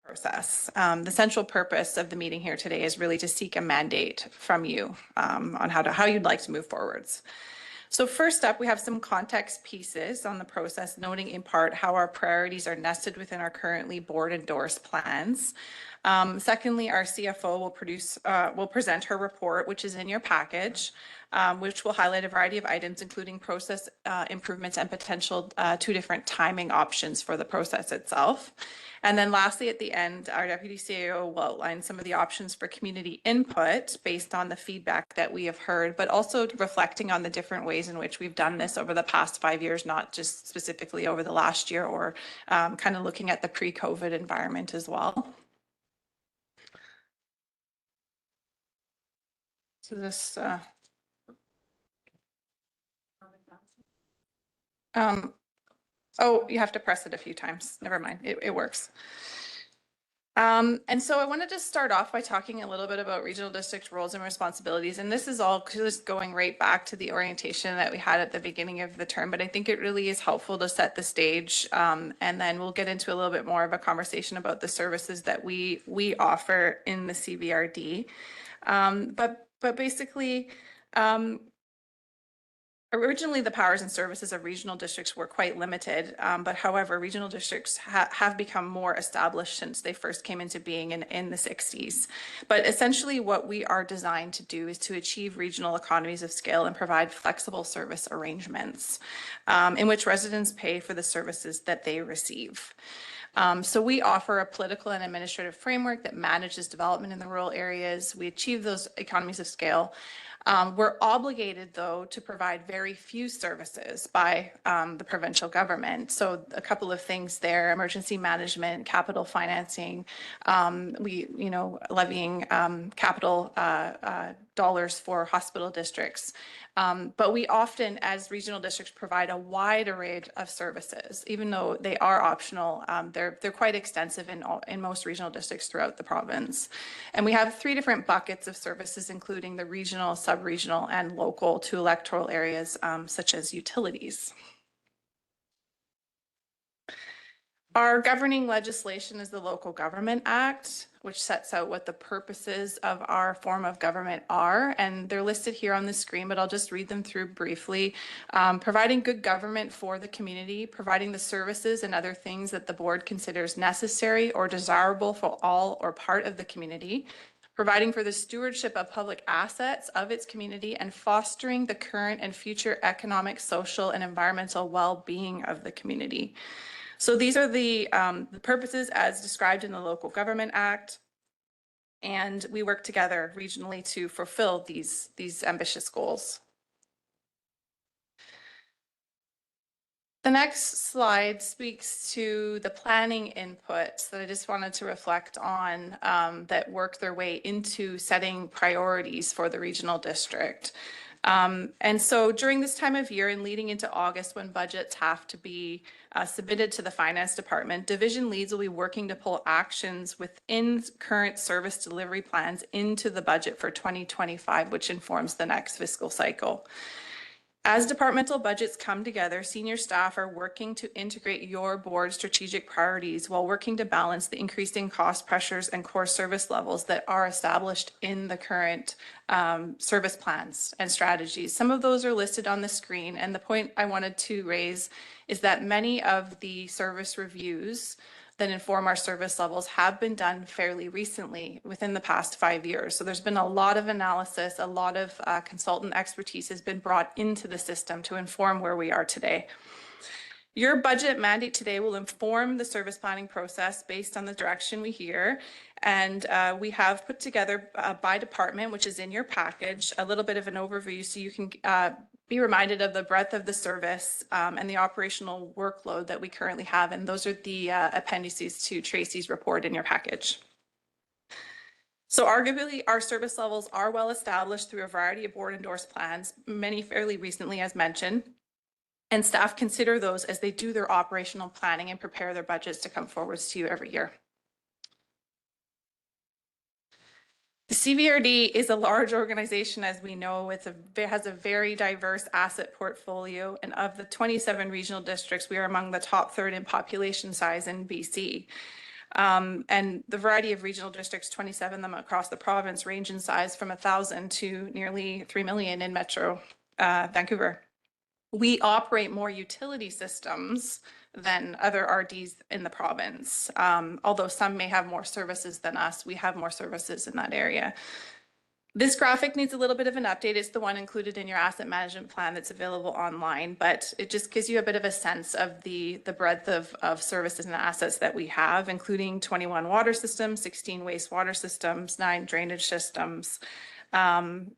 process. The central purpose of the meeting here today is really to seek a mandate from you on how you'd like to move forwards. So first up, we have some context pieces on the process, noting in part how our priorities are nested within our currently board-endorsed plans. Secondly, our CFO will present her report, which is in your package, which will highlight a variety of items, including process improvements and potential two different timing options for the process itself. And then lastly, at the end, our Deputy CAO will outline some of the options for community input based on the feedback that we have heard, but also reflecting on the different ways in which we've done this over the past 5 years, not just specifically over the last year, or kind of looking at the pre-COVID environment as well. So this, oh, you have to press it a few times. Never mind, it works. And so I wanted to start off by talking a little bit about regional district roles and responsibilities. And this is all just going right back to the orientation that we had at the beginning of the term, but I think it really is helpful to set the stage. And then we'll get into a little bit more of a conversation about the services that we offer in the CBRD. But basically, originally, the powers and services of regional districts were quite limited, but however, regional districts have become more established since they first came into being in the 60s. But essentially what we are designed to do is to achieve regional economies of scale and provide flexible service arrangements in which residents pay for the services that they receive. So we offer a political and administrative framework that manages development in the rural areas. We achieve those economies of scale. We're obligated, though, to provide very few services by the provincial government. So a couple of things there: emergency management, capital financing, levying capital dollars for hospital districts. But we often, as regional districts, provide a wide array of services, even though they are optional. They're quite extensive in most regional districts throughout the province. And we have 3 different buckets of services, including the regional, sub-regional, and local to electoral areas, such as utilities. Our governing legislation is the Local Government Act, which sets out what the purposes of our form of government are. And they're listed here on the screen, but I'll just read them through briefly. Providing good government for the community, providing the services and other things that the board considers necessary or desirable for all or part of the community, providing for the stewardship of public assets of its community, and fostering the current and future economic, social, and environmental well-being of the community. So these are the purposes as described in the Local Government Act, and we work together regionally to fulfill these ambitious goals. The next slide speaks to the planning inputs that I just wanted to reflect on that work their way into setting priorities for the regional district. And so during this time of year and leading into August, when budgets have to be submitted to the finance department, division leads will be working to pull actions within current service delivery plans into the budget for 2025, which informs the next fiscal cycle. As departmental budgets come together, senior staff are working to integrate your board's strategic priorities while working to balance the increasing cost pressures and core service levels that are established in the current service plans and strategies. Some of those are listed on the screen, and the point I wanted to raise is that many of the service reviews that inform our service levels have been done fairly recently within the past 5 years. So there's been a lot of analysis, a lot of consultant expertise has been brought into the system to inform where we are today. Your budget mandate today will inform the service planning process based on the direction we hear. And we have put together by department, which is in your package, a little bit of an overview so you can be reminded of the breadth of the service and the operational workload that we currently have. And those are the appendices to Tracy's report in your package. So arguably, our service levels are well established through a variety of board endorsed plans, many fairly recently as mentioned. And staff consider those as they do their operational planning and prepare their budgets to come forwards to you every year. The CBRD is a large organization, as we know. It has a very diverse asset portfolio, and of the 27 regional districts, we are among the top third in population size in BC. And the variety of regional districts, 27 of them across the province, range in size from 1,000 to nearly 3 million in Metro Vancouver. We operate more utility systems than other RDs in the province. Although some may have more services than us, we have more services in that area. This graphic needs a little bit of an update. It's the one included in your asset management plan that's available online, but it just gives you a bit of a sense of the breadth of services and assets that we have, including 21 water systems, 16 wastewater systems, 9 drainage systems, and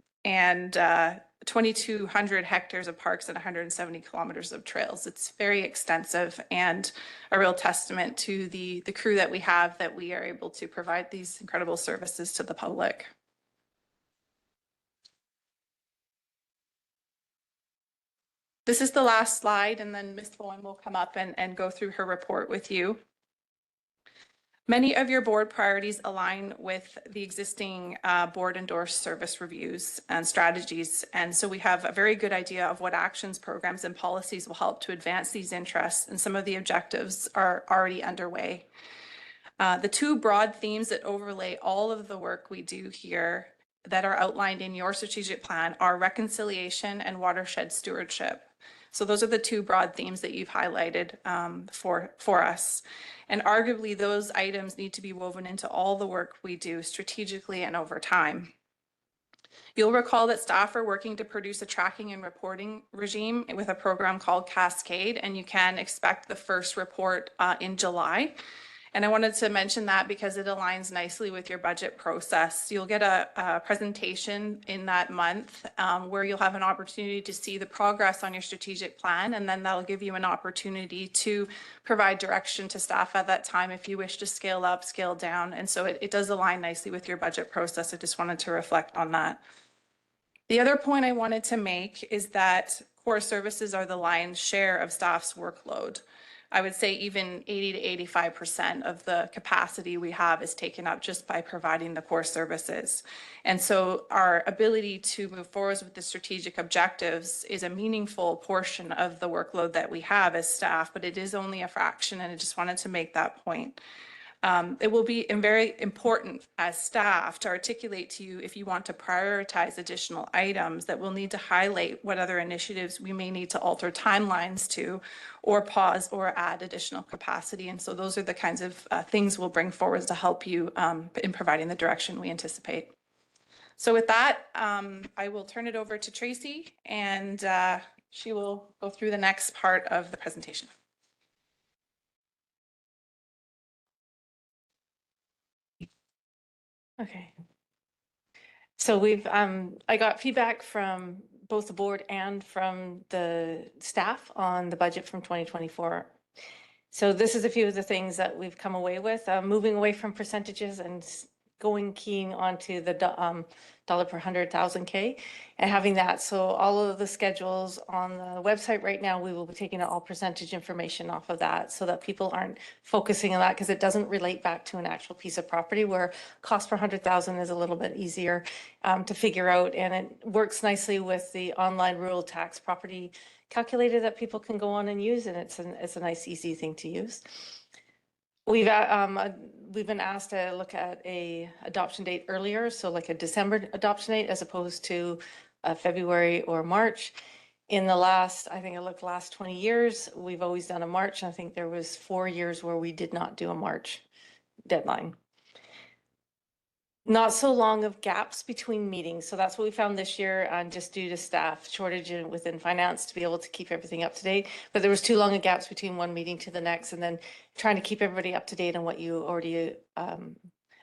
2,200 hectares of parks and 170 kilometers of trails. It's very extensive and a real testament to the crew that we have, that we are able to provide these incredible services to the public. This is the last slide, and then Ms. Bowen will come up and go through her report with you. Many of your board priorities align with the existing board endorsed service reviews and strategies. And so we have a very good idea of what actions, programs, and policies will help to advance these interests. And some of the objectives are already underway. The 2 broad themes that overlay all of the work we do here that are outlined in your strategic plan are reconciliation and watershed stewardship. So those are the 2 broad themes that you've highlighted for us. And arguably those items need to be woven into all the work we do strategically and over time. You'll recall that staff are working to produce a tracking and reporting regime with a program called Cascade, and you can expect the first report in July. And I wanted to mention that because it aligns nicely with your budget process. You'll get a presentation in that month where you'll have an opportunity to see the progress on your strategic plan, and then that'll give you an opportunity to provide direction to staff at that time if you wish to scale up, scale down. And so it does align nicely with your budget process. I just wanted to reflect on that. The other point I wanted to make is that core services are the lion's share of staff's workload. I would say even 80 to 85% of the capacity we have is taken up just by providing the core services. And so our ability to move forward with the strategic objectives is a meaningful portion of the workload that we have as staff, but it is only a fraction, and I just wanted to make that point. It will be very important as staff to articulate to you if you want to prioritize additional items that we'll need to highlight what other initiatives we may need to alter timelines to, or pause or add additional capacity. And so those are the kinds of things we'll bring forward to help you in providing the direction we anticipate. So with that, I will turn it over to Tracy, and she will go through the next part of the presentation. Okay. So I got feedback from both the board and from the staff on the budget from 2024. So this is a few of the things that we've come away with, moving away from percentages and keying onto the dollar per 100,000 K and having that. So all of the schedules on the website right now, we will be taking all percentage information off of that so that people aren't focusing on that, because it doesn't relate back to an actual piece of property, where cost per 100,000 is a little bit easier to figure out. And it works nicely with the online rural tax property calculator that people can go on and use. And it's a nice, easy thing to use. We've been asked to look at a adoption date earlier, so like a December adoption date as opposed to February or March. In the last 20 years, we've always done a March. I think there was 4 years where we did not do a March deadline. Not so long of gaps between meetings. So that's what we found this year, just due to staff shortage within finance to be able to keep everything up to date. But there was too long of gaps between one meeting to the next, and then trying to keep everybody up to date on what you already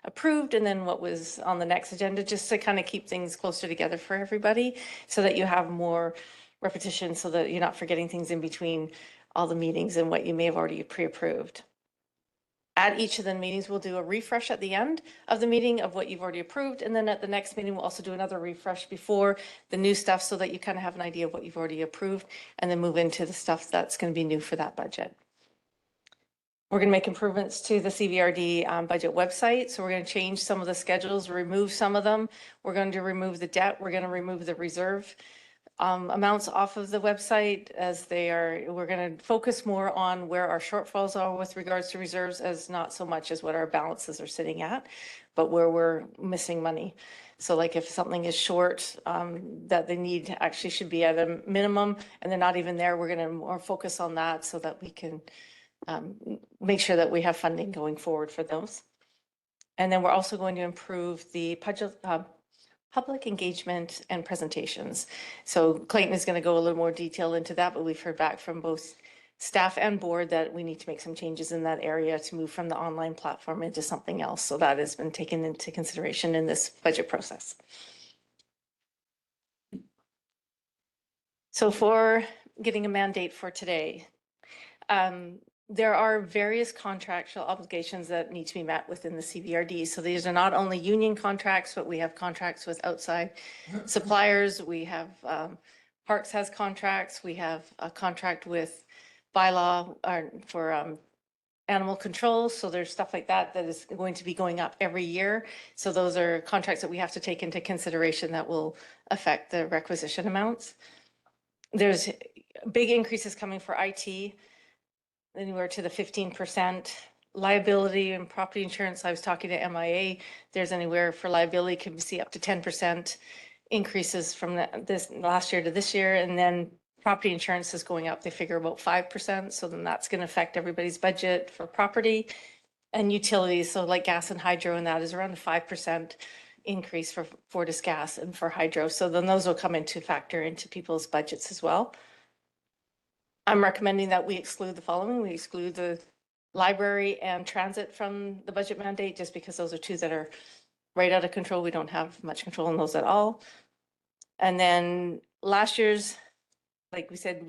approved and then what was on the next agenda, just to kind of keep things closer together for everybody so that you have more repetition, so that you're not forgetting things in between all the meetings and what you may have already pre-approved. At each of the meetings, we'll do a refresh at the end of the meeting of what you've already approved. And then at the next meeting, we'll also do another refresh before the new stuff, so that you kind of have an idea of what you've already approved, and then move into the stuff that's going to be new for that budget. We're going to make improvements to the CVRD budget website. So we're going to change some of the schedules, remove some of them. We're going to remove the debt. We're going to remove the reserve amounts off of the website as we're going to focus more on where our shortfalls are with regards to reserves as not so much as what our balances are sitting at, but where we're missing money. So like if something is short, that the need actually should be at a minimum and they're not even there, we're going to more focus on that so that we can make sure that we have funding going forward for those. And then we're also going to improve the public engagement and presentations. So Clayton is going to go a little more detail into that, but we've heard back from both staff and board that we need to make some changes in that area to move from the online platform into something else. So that has been taken into consideration in this budget process. So for getting a mandate for today, there are various contractual obligations that need to be met within the CVRD. So these are not only union contracts, but we have contracts with outside suppliers. We have, Parks has contracts. We have a contract with bylaw for animal control. So there's stuff like that that is going to be going up every year. So those are contracts that we have to take into consideration that will affect the requisition amounts. There's big increases coming for IT, anywhere to the 15%. Liability and property insurance, I was talking to MIA, there's anywhere for liability, can see up to 10% increases from this last year to this year. And then property insurance is going up, they figure about 5%. So then that's going to affect everybody's budget for property and utilities. So like gas and hydro, and that is around a 5% increase for Fortis Gas and for hydro. So then those will come into factor into people's budgets as well. I'm recommending that we exclude the following. We exclude the library and transit from the budget mandate, just because those are two that are right out of control. We don't have much control on those at all. And then last year's, like we said,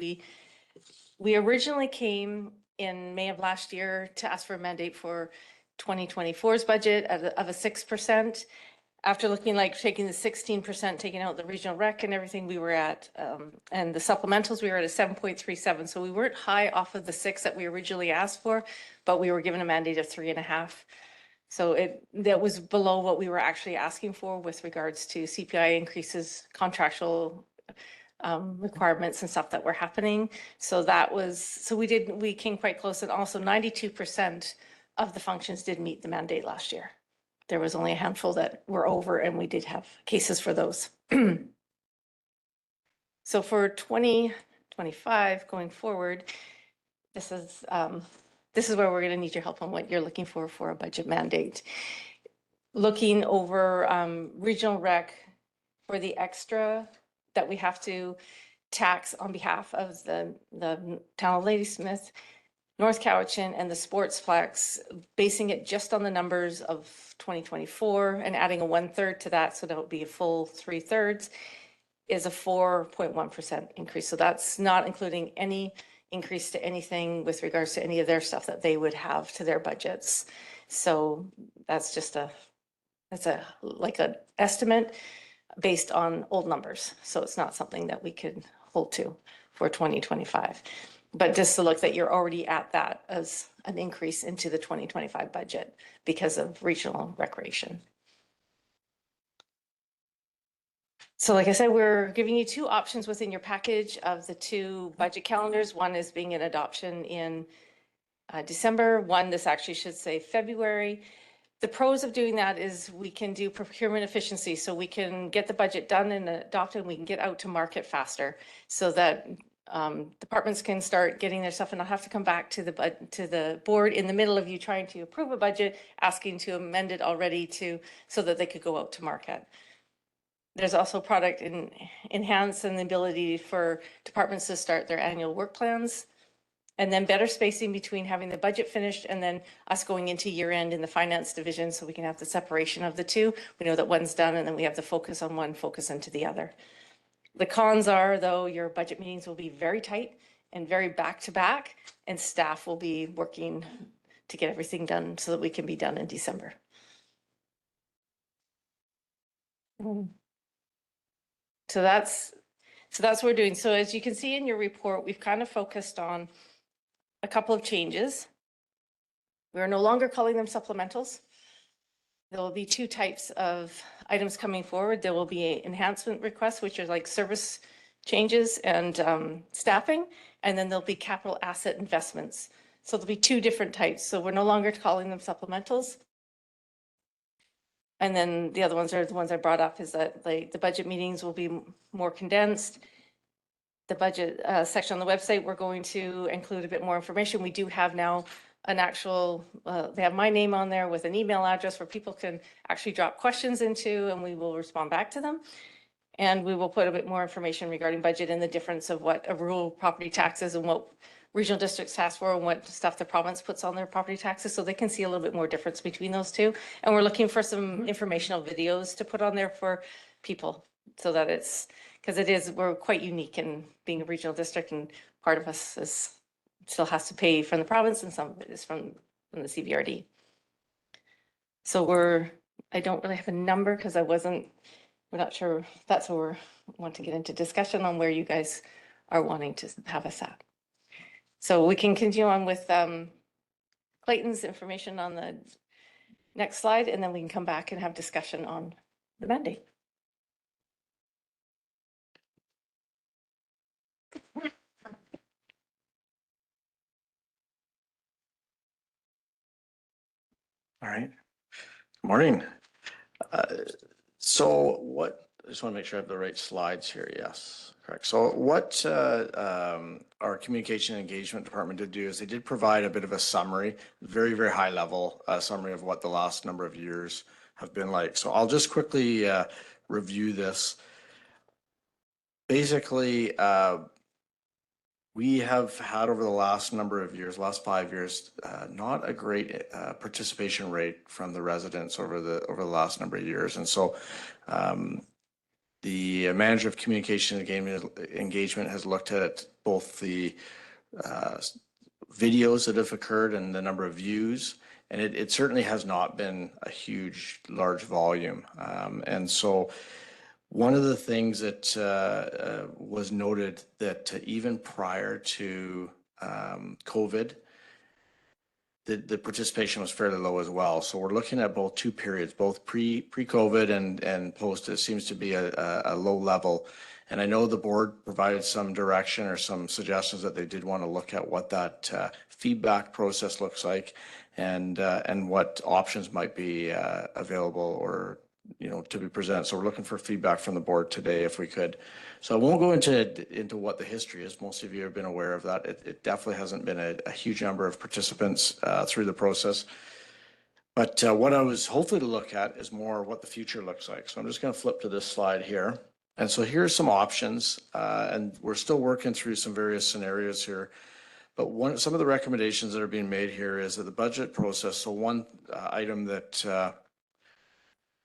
we originally came in May of last year to ask for a mandate for 2024's budget of a 6%. After looking like taking the 16%, taking out the regional rec and everything, we were at, and the supplementals, we were at a 7.37. So we weren't high off of the 6 that we originally asked for, but we were given a mandate of 3.5. So that was below what we were actually asking for with regards to CPI increases, contractual requirements and stuff that were happening. So we came quite close, and also 92% of the functions did meet the mandate last year. There was only a handful that were over, and we did have cases for those. So for 2025 going forward, this is where we're going to need your help on what you're looking for a budget mandate. Looking over regional rec for the extra that we have to tax on behalf of the town of Ladysmith, North Cowichan, and the Sportsplex, basing it just on the numbers of 2024 and adding a 1/3 to that, so that would be a full 3/3, is a 4.1% increase. So that's not including any increase to anything with regards to any of their stuff that they would have to their budgets. So that's just like an estimate based on old numbers. So it's not something that we could hold to for 2025. But just to look that you're already at that as an increase into the 2025 budget because of regional recreation. So like I said, we're giving you two options within your package of the two budget calendars. One is being an adoption in December. One, this actually should say February. The pros of doing that is we can do procurement efficiency. So we can get the budget done and adopted, and we can get out to market faster so that departments can start getting their stuff and not have to come back to the board in the middle of you trying to approve a budget, asking to amend it already so that they could go out to market. There's also product enhance and the ability for departments to start their annual work plans, and then better spacing between having the budget finished and then us going into year end in the finance division, so we can have the separation of the two. We know that one's done, and then we have the focus on one, focus into the other. The cons are, though, your budget meetings will be very tight and very back to back, and staff will be working to get everything done so that we can be done in December. So that's what we're doing. So as you can see in your report, we've kind of focused on a couple of changes. We're no longer calling them supplementals. There will be two types of items coming forward. There will be enhancement requests, which are like service changes and staffing, and then there'll be capital asset investments. So there'll be two different types. So we're no longer calling them supplementals. And then the other ones are the ones I brought up, is that like the budget meetings will be more condensed. The budget section on the website, we're going to include a bit more information. We do have now an actual, they have my name on there with an email address where people can actually drop questions into, and we will respond back to them. And we will put a bit more information regarding budget and the difference of what a rural property tax is and what regional districts ask for and what stuff the province puts on their property taxes, so they can see a little bit more difference between those two. And we're looking for some informational videos to put on there for people, so that it's, because it is, we're quite unique in being a regional district, and part of us is, still has to pay from the province and some of it is from the CBRD. So I don't really have a number because we're not sure if that's where we want to get into discussion on where you guys are wanting to have us at. So we can continue on with Clayton's information on the next slide, and then we can come back and have discussion on the mandate. All right. Good morning. So what, I just want to make sure I have the right slides here. Yes, correct. So what our communication and engagement department did do is they did provide a bit of a summary, very, very high level summary of what the last number of years have been like. So I'll just quickly review this. Basically, we have had over the last number of years, last 5 years, not a great participation rate from the residents over the last number of years. And so the manager of communication and engagement has looked at both the videos that have occurred and the number of views, and it certainly has not been a large volume. And so one of the things that was noted that even prior to COVID, the participation was fairly low as well. So we're looking at both two periods, both pre-COVID and post. It seems to be a low level. And I know the board provided some direction or some suggestions that they did want to look at what that feedback process looks like, and what options might be available or to be presented. So we're looking for feedback from the board today if we could. So I won't go into what the history is. Most of you have been aware of that. It definitely hasn't been a huge number of participants through the process. But what I was hopefully to look at is more what the future looks like. So I'm just going to flip to this slide here. And so here's some options, and we're still working through some various scenarios here. But some of the recommendations that are being made here is that the budget process. So one item that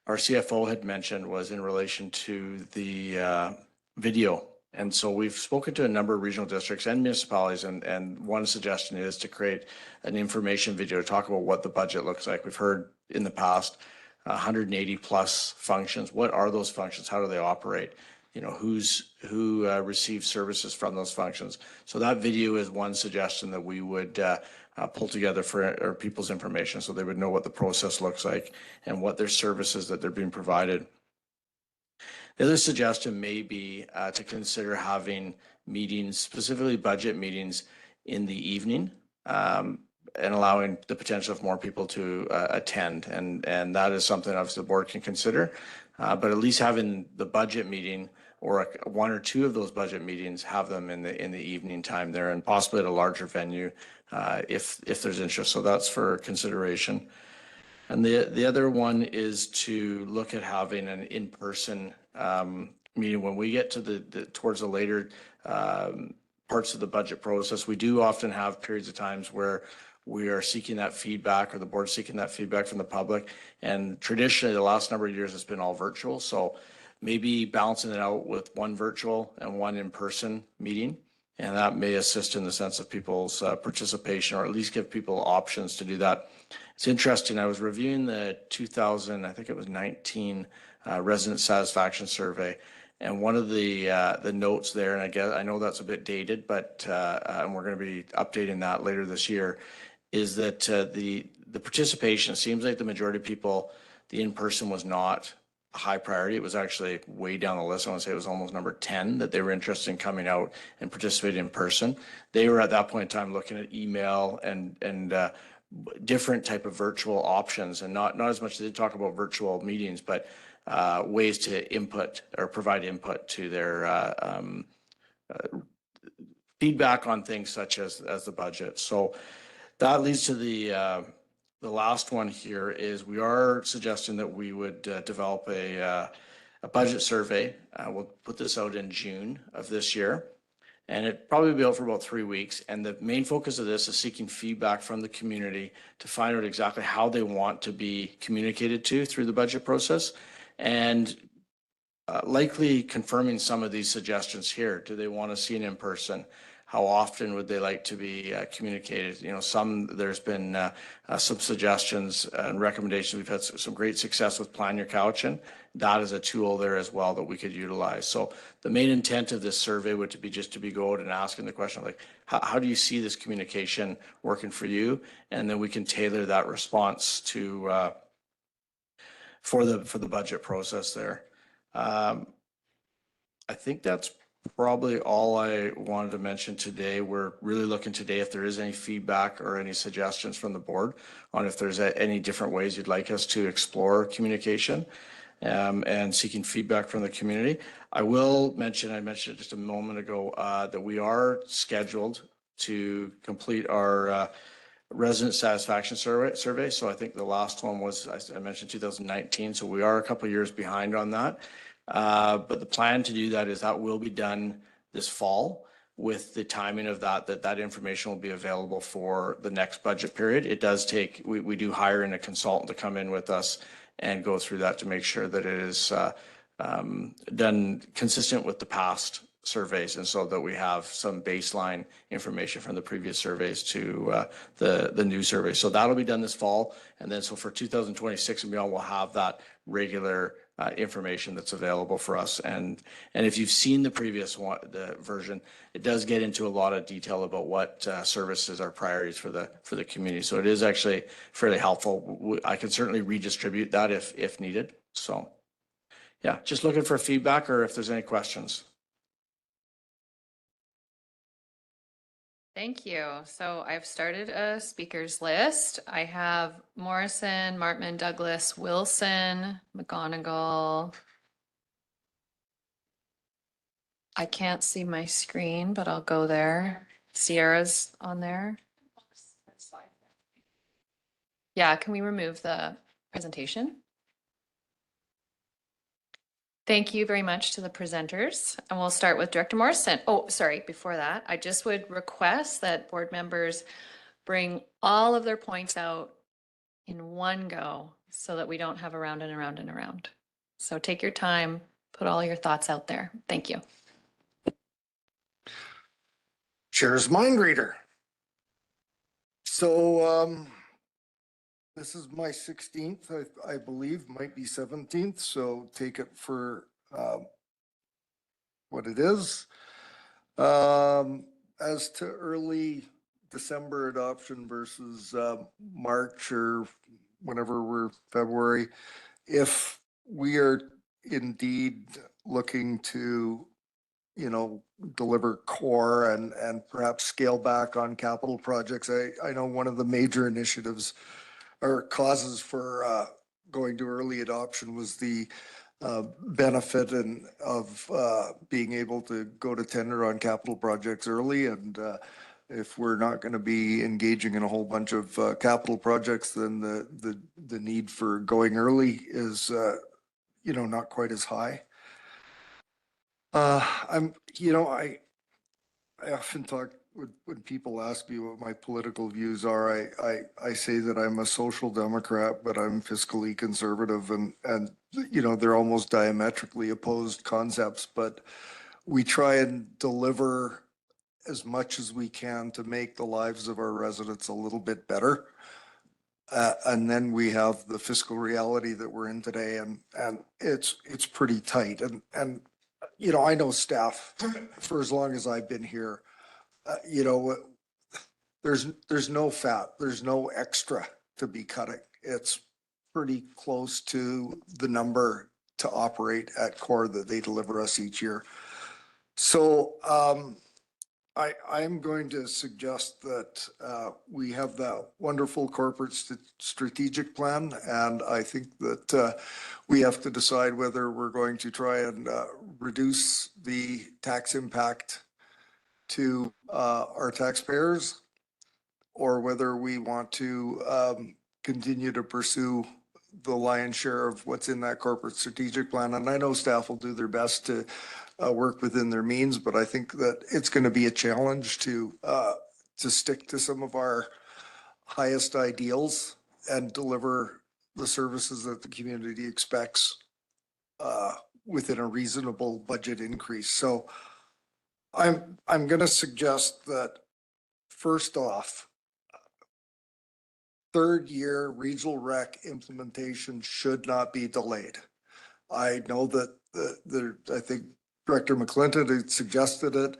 our CFO had mentioned was in relation to the video. And so we've spoken to a number of regional districts and municipalities, and one suggestion is to create an information video to talk about what the budget looks like. We've heard in the past 180 plus functions. What are those functions? How do they operate? Who receives services from those functions? So that video is one suggestion that we would pull together for people's information, so they would know what the process looks like and what their services that they're being provided. The other suggestion may be to consider having meetings, specifically budget meetings, in the evening, and allowing the potential of more people to attend. And that is something obviously the board can consider, but at least having the budget meeting or one or two of those budget meetings, have them in the evening time there, and possibly at a larger venue if there's interest. So that's for consideration. And the other one is to look at having an in-person meeting. When we get to towards the later parts of the budget process, we do often have periods of times where we are seeking that feedback, or the board seeking that feedback from the public. And traditionally, the last number of years, it's been all virtual. So maybe balancing it out with one virtual and one in-person meeting. And that may assist in the sense of people's participation, or at least give people options to do that. It's interesting. I was reviewing the 2019 resident satisfaction survey, and one of the notes there, and I know that's a bit dated, but and we're going to be updating that later this year, is that the participation seems like the majority of people, the in-person was not a high priority. It was actually way down the list. I want to say it was almost number 10 that they were interested in coming out and participating in person. They were at that point in time looking at email and different type of virtual options, and not as much as they talk about virtual meetings, but ways to input or provide input to their feedback on things such as the budget. So that leads to the last one here is we are suggesting that we would develop a budget survey. We'll put this out in June of this year, and it probably be out for about 3 weeks. And the main focus of this is seeking feedback from the community to find out exactly how they want to be communicated to through the budget process, and likely confirming some of these suggestions here. Do they want to see it in person? How often would they like to be communicated? You know, there's been some suggestions and recommendations. We've had some great success with Plan Your Couch, and that is a tool there as well that we could utilize. So the main intent of this survey would be just to be go out and asking the question, like, how do you see this communication working for you? And then we can tailor that response to for the budget process there. I think that's probably all I wanted to mention today. We're really looking today if there is any feedback or any suggestions from the board on if there's any different ways you'd like us to explore communication and seeking feedback from the community. I mentioned it just a moment ago, that we are scheduled to complete our resident satisfaction survey. So I think the last one was, I mentioned 2019. So we are a couple of years behind on that. But the plan to do that is that will be done this fall, with the timing of that information will be available for the next budget period. It does take, we do hire in a consultant to come in with us and go through that to make sure that it is done consistent with the past surveys, and so that we have some baseline information from the previous surveys to the new survey. So that'll be done this fall, and then so for 2026 and beyond, we'll have that regular information that's available for us. And if you've seen the previous one, the version, it does get into a lot of detail about what services are priorities for the community. So it is actually fairly helpful. I can certainly redistribute that if needed. So yeah, just looking for feedback or if there's any questions. Thank you. So I've started a speakers list. I have Morrison, Martman, Douglas, Wilson, McGonigal. I can't see my screen, but I'll go there. Sierra's on there. Yeah, can we remove the presentation? Thank you very much to the presenters, and we'll start with Director Morrison. Oh, sorry, before that, I just would request that board members bring all of their points out in one go so that we don't have a round and around and around. So take your time, put all your thoughts out there. Thank you. Chair's mind reader. So this is my 16th, I believe, might be 17th, so take it for what it is. As to early December adoption versus March or whenever we're February, if we are indeed looking to, you know, deliver core and perhaps scale back on capital projects, I know one of the major initiatives or causes for going to early adoption was the benefit of being able to go to tender on capital projects early. And if we're not going to be engaging in a whole bunch of capital projects, then the need for going early is, you know, not quite as high. I often talk when people ask me what my political views are, I say that I'm a social democrat, but I'm fiscally conservative, and you know, they're almost diametrically opposed concepts, but we try and deliver as much as we can to make the lives of our residents a little bit better. And then we have the fiscal reality that we're in today, and it's pretty tight. And you know, I know staff for as long as I've been here. You know, there's no fat, there's no extra to be cutting. It's pretty close to the number to operate at core that they deliver us each year. So I'm going to suggest that we have that wonderful corporate strategic plan, and I think that we have to decide whether we're going to try and reduce the tax impact to our taxpayers, or whether we want to continue to pursue the lion's share of what's in that corporate strategic plan. And I know staff will do their best to work within their means, but I think that it's going to be a challenge to stick to some of our highest ideals and deliver the services that the community expects within a reasonable budget increase. So I'm going to suggest that first off, third year regional rec implementation should not be delayed. I know that I think Director McClinton had suggested it.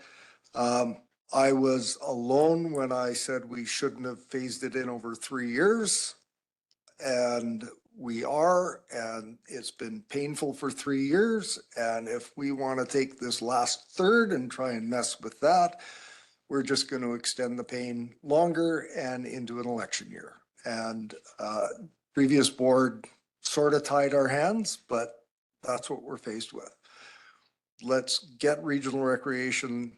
I was alone when I said we shouldn't have phased it in over 3 years. And we are, and it's been painful for 3 years. And if we want to take this last third and try and mess with that, we're just going to extend the pain longer and into an election year. And previous board sort of tied our hands, but that's what we're faced with. Let's get regional recreation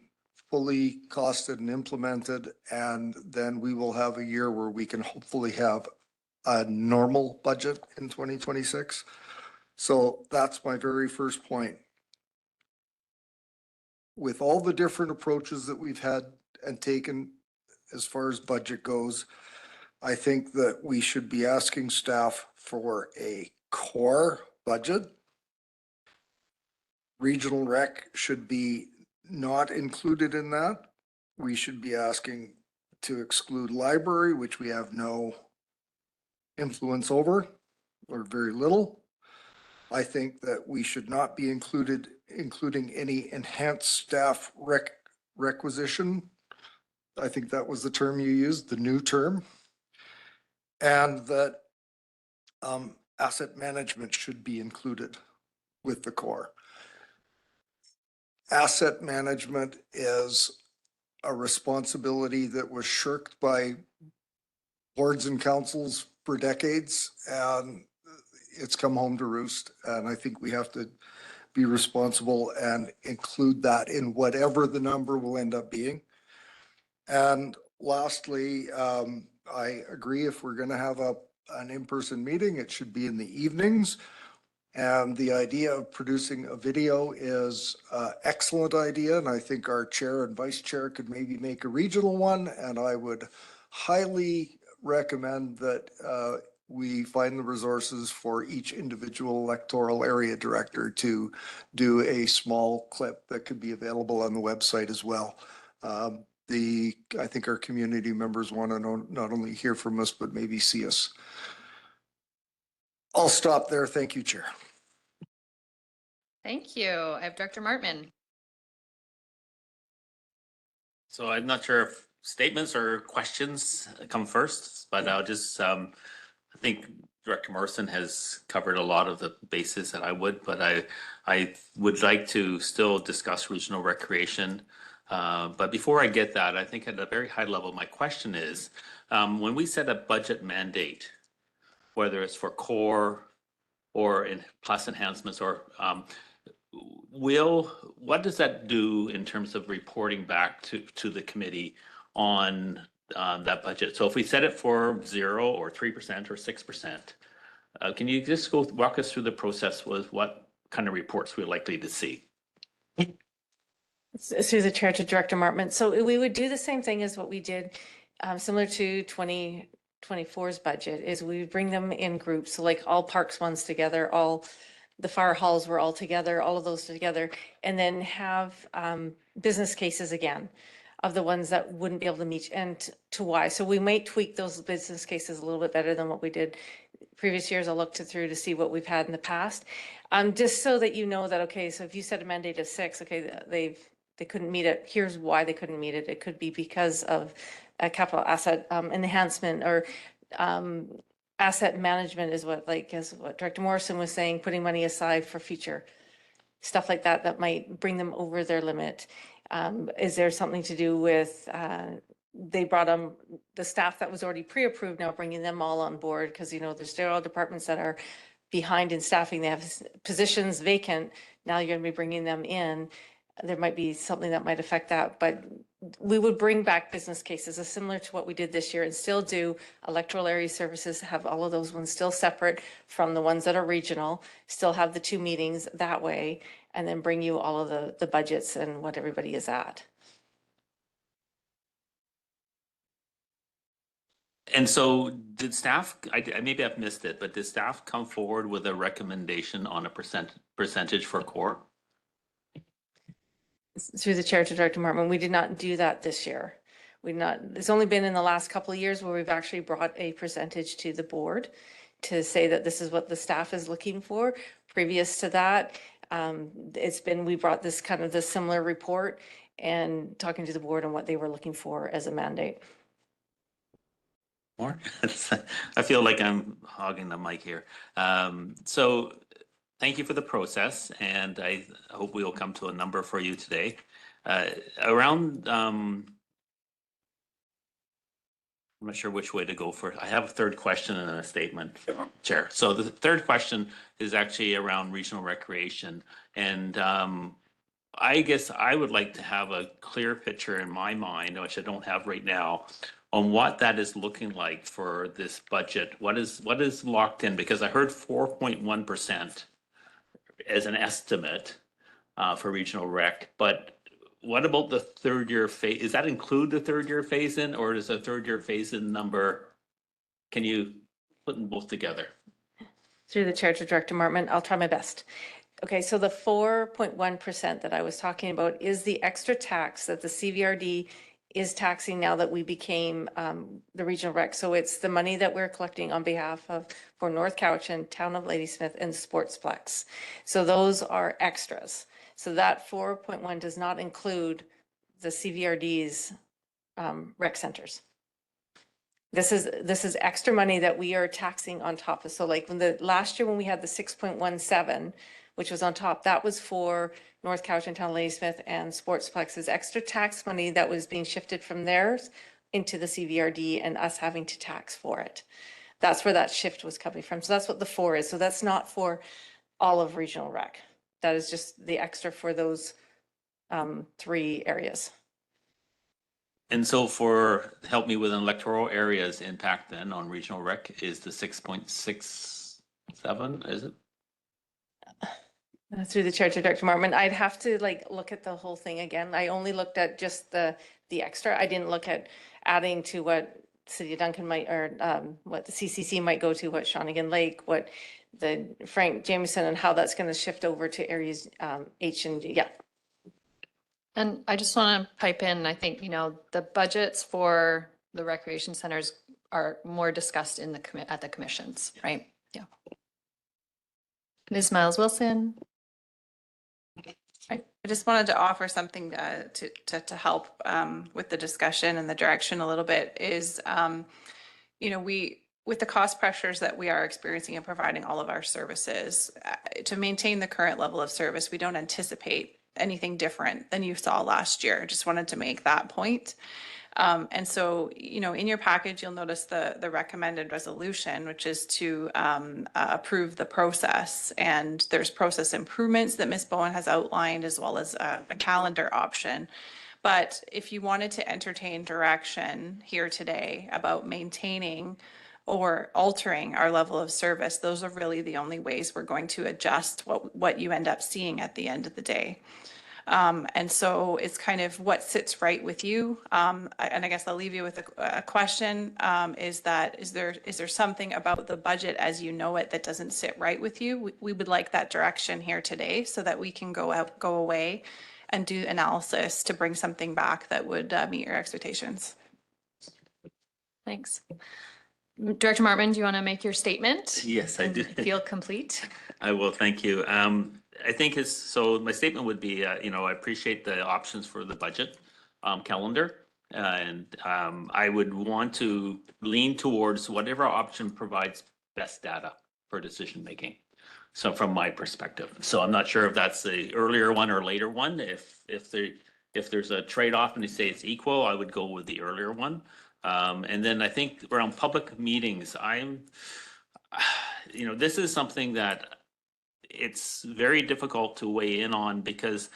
fully costed and implemented, and then we will have a year where we can hopefully have a normal budget in 2026. So that's my very first point. With all the different approaches that we've had and taken as far as budget goes, I think that we should be asking staff for a core budget. Regional rec should be not included in that. We should be asking to exclude library, which we have no influence over or very little. I think that we should not be including any enhanced staff requisition. I think that was the term you used, the new term. And that asset management should be included with the core. Asset management is a responsibility that was shirked by boards and councils for decades, and it's come home to roost. And I think we have to be responsible and include that in whatever the number will end up being. And lastly, I agree, if we're going to have an in-person meeting, it should be in the evenings. And the idea of producing a video is an excellent idea. And I think our chair and vice chair could maybe make a regional one. And I would highly recommend that we find the resources for each individual electoral area director to do a small clip that could be available on the website as well. I think our community members want to not only hear from us, but maybe see us. I'll stop there. Thank you, Chair. Thank you. I have Director Martman. So I'm not sure if statements or questions come first, but I'll just, I think Director Morrison has covered a lot of the bases that I would, but I would like to still discuss regional recreation. But before I get that, I think at a very high level, my question is, when we set a budget mandate, whether it's for core or in plus enhancements, or what does that do in terms of reporting back to the committee on that budget? So if we set it for 0 or 3% or 6%, can you just walk us through the process with what kind of reports we're likely to see? Through the chair to Director Martman. So we would do the same thing as what we did, similar to 2024's budget, is we bring them in groups. So like all parks ones together, all the fire halls were all together, all of those together, and then have business cases again of the ones that wouldn't be able to meet and to why. So we might tweak those business cases a little bit better than what we did previous years. I looked through to see what we've had in the past. Just so that you know that, okay, so if you set a mandate of 6, okay, they couldn't meet it. Here's why they couldn't meet it. It could be because of a capital asset enhancement or asset management is what, like, as what Director Morrison was saying, putting money aside for future stuff like that, that might bring them over their limit. Is there something to do with, they brought on the staff that was already pre-approved, now bringing them all on board? Because, you know, there's still departments that are behind in staffing. They have positions vacant. Now you're going to be bringing them in. There might be something that might affect that, but we would bring back business cases similar to what we did this year and still do electoral area services, have all of those ones still separate from the ones that are regional, still have the 2 meetings that way, and then bring you all of the budgets and what everybody is at. And so did staff, maybe I've missed it, but did staff come forward with a recommendation on a percentage for core? Through the chair to Director Martman, we did not do that this year. We not, it's only been in the last couple of years where we've actually brought a percentage to the board to say that this is what the staff is looking for. Previous to that, it's been, we brought this kind of the similar report and talking to the board on what they were looking for as a mandate. More? I feel like I'm hogging the mic here. So thank you for the process, and I hope we will come to a number for you today. I'm not sure which way to go for. I have a third question and a statement, Chair. So the third question is actually around regional recreation. And I guess I would like to have a clear picture in my mind, which I don't have right now, on what that is looking like for this budget. What is locked in? Because I heard 4.1% as an estimate for regional rec, but what about the third year phase? Does that include the third year phase in, or is the third year phase in number? Can you put them both together? Through the chair to Director Martman, I'll try my best. Okay, so the 4.1% that I was talking about is the extra tax that the CVRD is taxing now that we became the regional rec. So it's the money that we're collecting on behalf of for North Cowichan, Town of Ladysmith, and Sportsplex. So those are extras. So that 4.1 does not include the CVRD's rec centers. This is extra money that we are taxing on top of. So like when the last year when we had the 6.17, which was on top, that was for North Cowichan, Town of Ladysmith, and Sportsplex's extra tax money that was being shifted from theirs into the CVRD and us having to tax for it. That's where that shift was coming from. So that's what the 4 is. So that's not for all of regional rec. That is just the extra for those 3 areas. And so for, help me with electoral areas impact then on regional rec is the 6.67, is it? Through the chair to Director Martman, I'd have to like look at the whole thing again. I only looked at just the extra. I didn't look at adding to what City of Duncan might, or what the CCC might go to, what Shawnigan Lake, what the Frank Jameson, and how that's going to shift over to areas H and G. Yeah. And I just want to pipe in, I think, you know, the budgets for the recreation centers are more discussed in the at the commissions, right? Yeah. Ms. Miles Wilson. I just wanted to offer something to help with the discussion and the direction a little bit is, you know, with the cost pressures that we are experiencing in providing all of our services, to maintain the current level of service, we don't anticipate anything different than you saw last year. Just wanted to make that point. And so, you know, in your package, you'll notice the recommended resolution, which is to approve the process. And there's process improvements that Ms. Bowen has outlined, as well as a calendar option. But if you wanted to entertain direction here today about maintaining or altering our level of service, those are really the only ways we're going to adjust what you end up seeing at the end of the day. And so it's kind of what sits right with you. And I guess I'll leave you with a question, is there something about the budget as you know it that doesn't sit right with you? We would like that direction here today so that we can go away and do analysis to bring something back that would meet your expectations. Thanks. Director Martman, do you want to make your statement? Yes, I do. Feel complete? I will, thank you. I think so my statement would be, you know, I appreciate the options for the budget calendar. And I would want to lean towards whatever option provides best data for decision making. So from my perspective, so I'm not sure if that's the earlier one or later one. If there's a trade-off and they say it's equal, I would go with the earlier one. And then I think around public meetings, this is something that it's very difficult to weigh in on because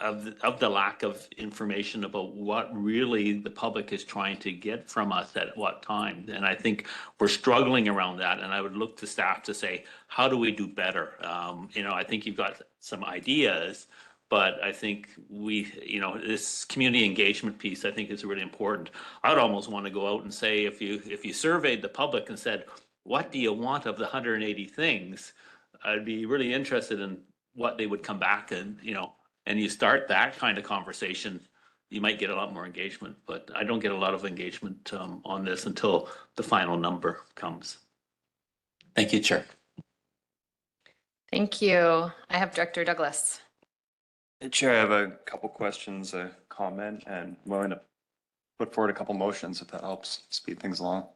of the lack of information about what really the public is trying to get from us at what time. And I think we're struggling around that. And I would look to staff to say, how do we do better? I think you've got some ideas, but I think this community engagement piece, I think is really important. I would almost want to go out and say, if you surveyed the public and said, what do you want of the 180 things? I'd be really interested in what they would come back and you start that kind of conversation, you might get a lot more engagement, but I don't get a lot of engagement on this until the final number comes. Thank you, Chair. Thank you. I have Director Douglas. Chair, I have a couple questions, a comment, and I'm willing to put forward a couple motions if that helps speed things along.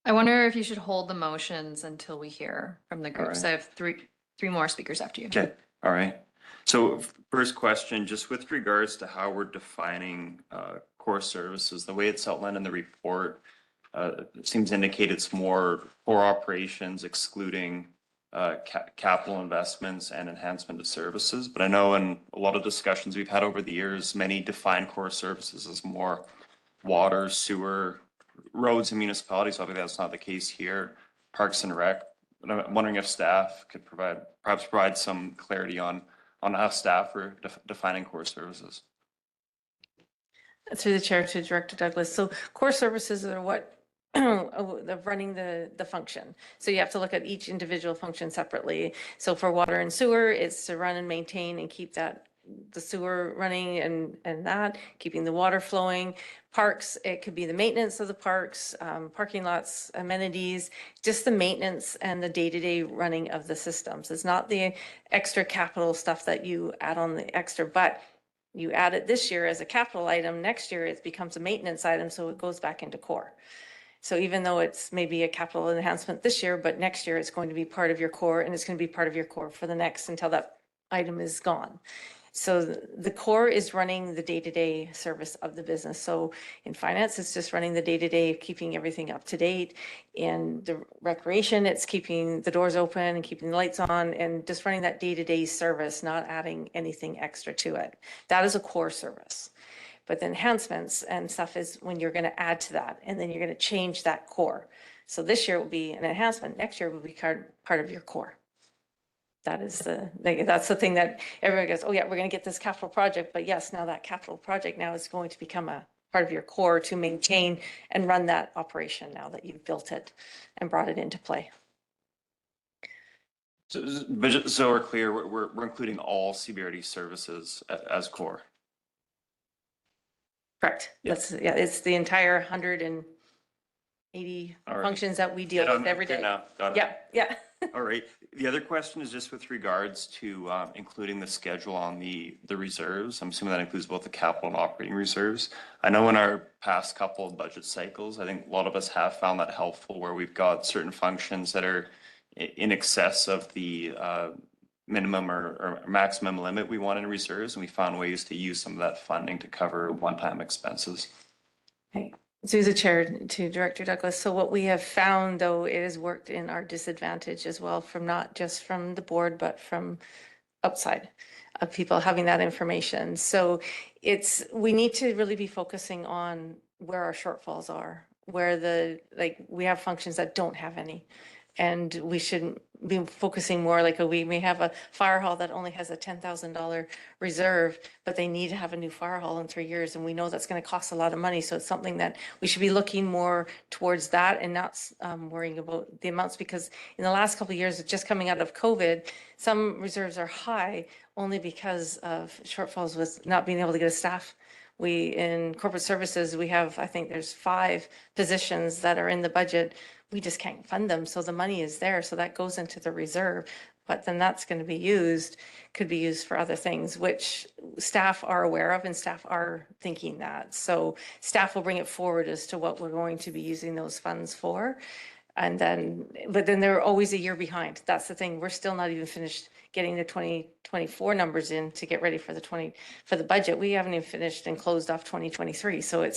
I wonder if you should hold the motions until we hear from the groups. right. I have three more speakers after you. Okay, all right. So first question, just with regards to how we're defining core services, the way it's outlined in the report, it seems to indicate it's more core operations excluding capital investments and enhancement of services. But I know in a lot of discussions we've had over the years, many define core services as more water, sewer, roads and municipalities. Obviously, that's not the case here. Parks and Rec. But I'm wondering if staff could perhaps provide some clarity on how staff are defining core services. Through the chair to Director Douglas. So core services are what of running the function. So you have to look at each individual function separately. So for water and sewer, it's to run and maintain and keep the sewer running and keeping the water flowing. Parks, it could be the maintenance of the parks, parking lots, amenities, just the maintenance and the day-to-day running of the systems. It's not the extra capital stuff that you add on the extra, but you add it this year as a capital item, next year it becomes a maintenance item, so it goes back into core. So even though it's maybe a capital enhancement this year, but next year it's going to be part of your core, and it's going to be part of your core for the next until that item is gone. So the core is running the day-to-day service of the business. So in finance, it's just running the day-to-day, keeping everything up to date. In the recreation, it's keeping the doors open and keeping the lights on and just running that day-to-day service, not adding anything extra to it. That is a core service. But the enhancements and stuff is when you're going to add to that, and then you're going to change that core. So this year will be an enhancement. Next year will be part of your core. That is that's the thing that everyone goes, oh yeah, we're going to get this capital project. But yes, now that capital project now is going to become a part of your core to maintain and run that operation now that you've built it and brought it into play. But just so we're clear, we're including all CBRD services as core. Correct. Yeah. It's the entire 180 All right. functions that we deal with every day. Got it. Yeah. All right. The other question is just with regards to including the schedule on the reserves. I'm assuming that includes both the capital and operating reserves. I know in our past couple of budget cycles, I think a lot of us have found that helpful where we've got certain functions that are in excess of the minimum or maximum limit we want in reserves, and we found ways to use some of that funding to cover one-time expenses. Okay. Through the chair to Director Douglas. So what we have found, though, it has worked in our disadvantage as well, from not just from the board, but from outside of people having that information. So we need to really be focusing on where our shortfalls are, where we have functions that don't have any. And we shouldn't be focusing more we may have a fire hall that only has a $10,000 reserve, but they need to have a new fire hall in 3 years. And we know that's going to cost a lot of money. So it's something that we should be looking more towards that and not worrying about the amounts, because in the last couple of years, just coming out of COVID, some reserves are high only because of shortfalls with not being able to get a staff. In corporate services, we have, I think there's 5 positions that are in the budget. We just can't fund them. So the money is there. So that goes into the reserve, but then that's going to could be used for other things, which staff are aware of and staff are thinking that. So staff will bring it forward as to what we're going to be using those funds for. And then, but then they're always a year behind. That's the thing. We're still not even finished getting the 2024 numbers in to get ready for the budget. We haven't even finished and closed off 2023. So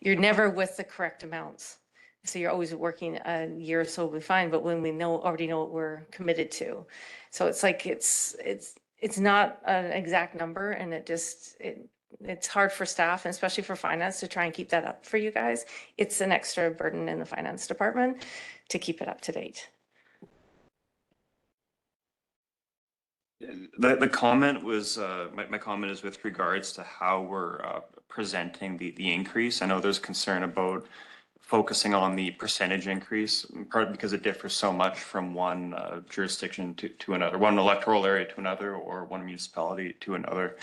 you're never with the correct amounts. So you're always working a year or so behind, but when we already know what we're committed to. So it's like, it's not an exact number, and it's hard for staff and especially for finance to try and keep that up for you guys. It's an extra burden in the finance department to keep it up to date. The comment was, my comment is with regards to how we're presenting the increase. I know there's concern about focusing on the percentage increase, in part because it differs so much from one jurisdiction to another, one electoral area to another, or one municipality to another.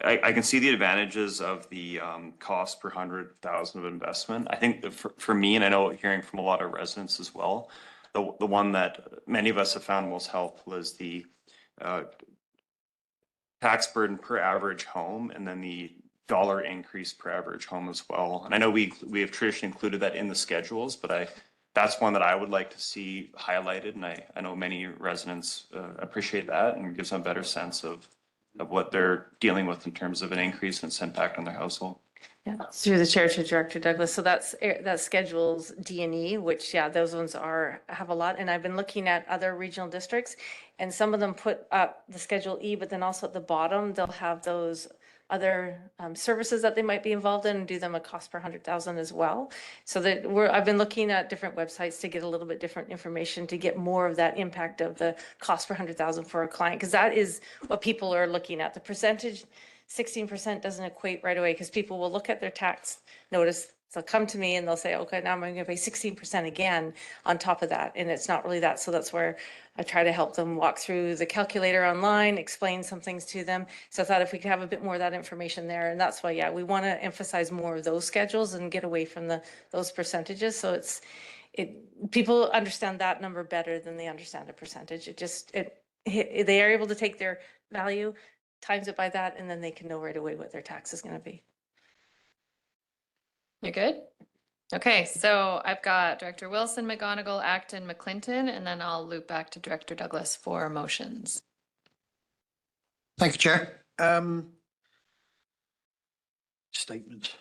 I can see the advantages of the cost per 100,000 of investment. I think that for me, and I know hearing from a lot of residents as well, the one that many of us have found most helpful is the tax burden per average home, and then the dollar increase per average home as well. And I know we have traditionally included that in the schedules, but that's one that I would like to see highlighted. And I know many residents appreciate that and gives them a better sense of what they're dealing with in terms of an increase in its impact on their household. Yeah, through the chair to Director Douglas. So that schedules D&E, which, yeah, those ones have a lot. And I've been looking at other regional districts, and some of them put up the Schedule E, but then also at the bottom, they'll have those other services that they might be involved in and do them a cost per 100,000 as well. So that I've been looking at different websites to get a little bit different information to get more of that impact of the cost per 100,000 for a client, because that is what people are looking at. The percentage, 16% doesn't equate right away, because people will look at their tax notice. They'll come to me and they'll say, okay, now I'm going to pay 16% again on top of that. And it's not really that. So that's where I try to help them walk through the calculator online, explain some things to them. So I thought if we could have a bit more of that information there. And that's why, yeah, we want to emphasize more of those schedules and get away from those percentages. So people understand that number better than they understand a percentage. They are able to take their value, times it by that, and then they can know right away what their tax is going to be. You're good? Okay, so I've got Director Wilson, McGonigal, Acton, McClinton, and then I'll loop back to Director Douglas for motions. Thank you, Chair. Statement.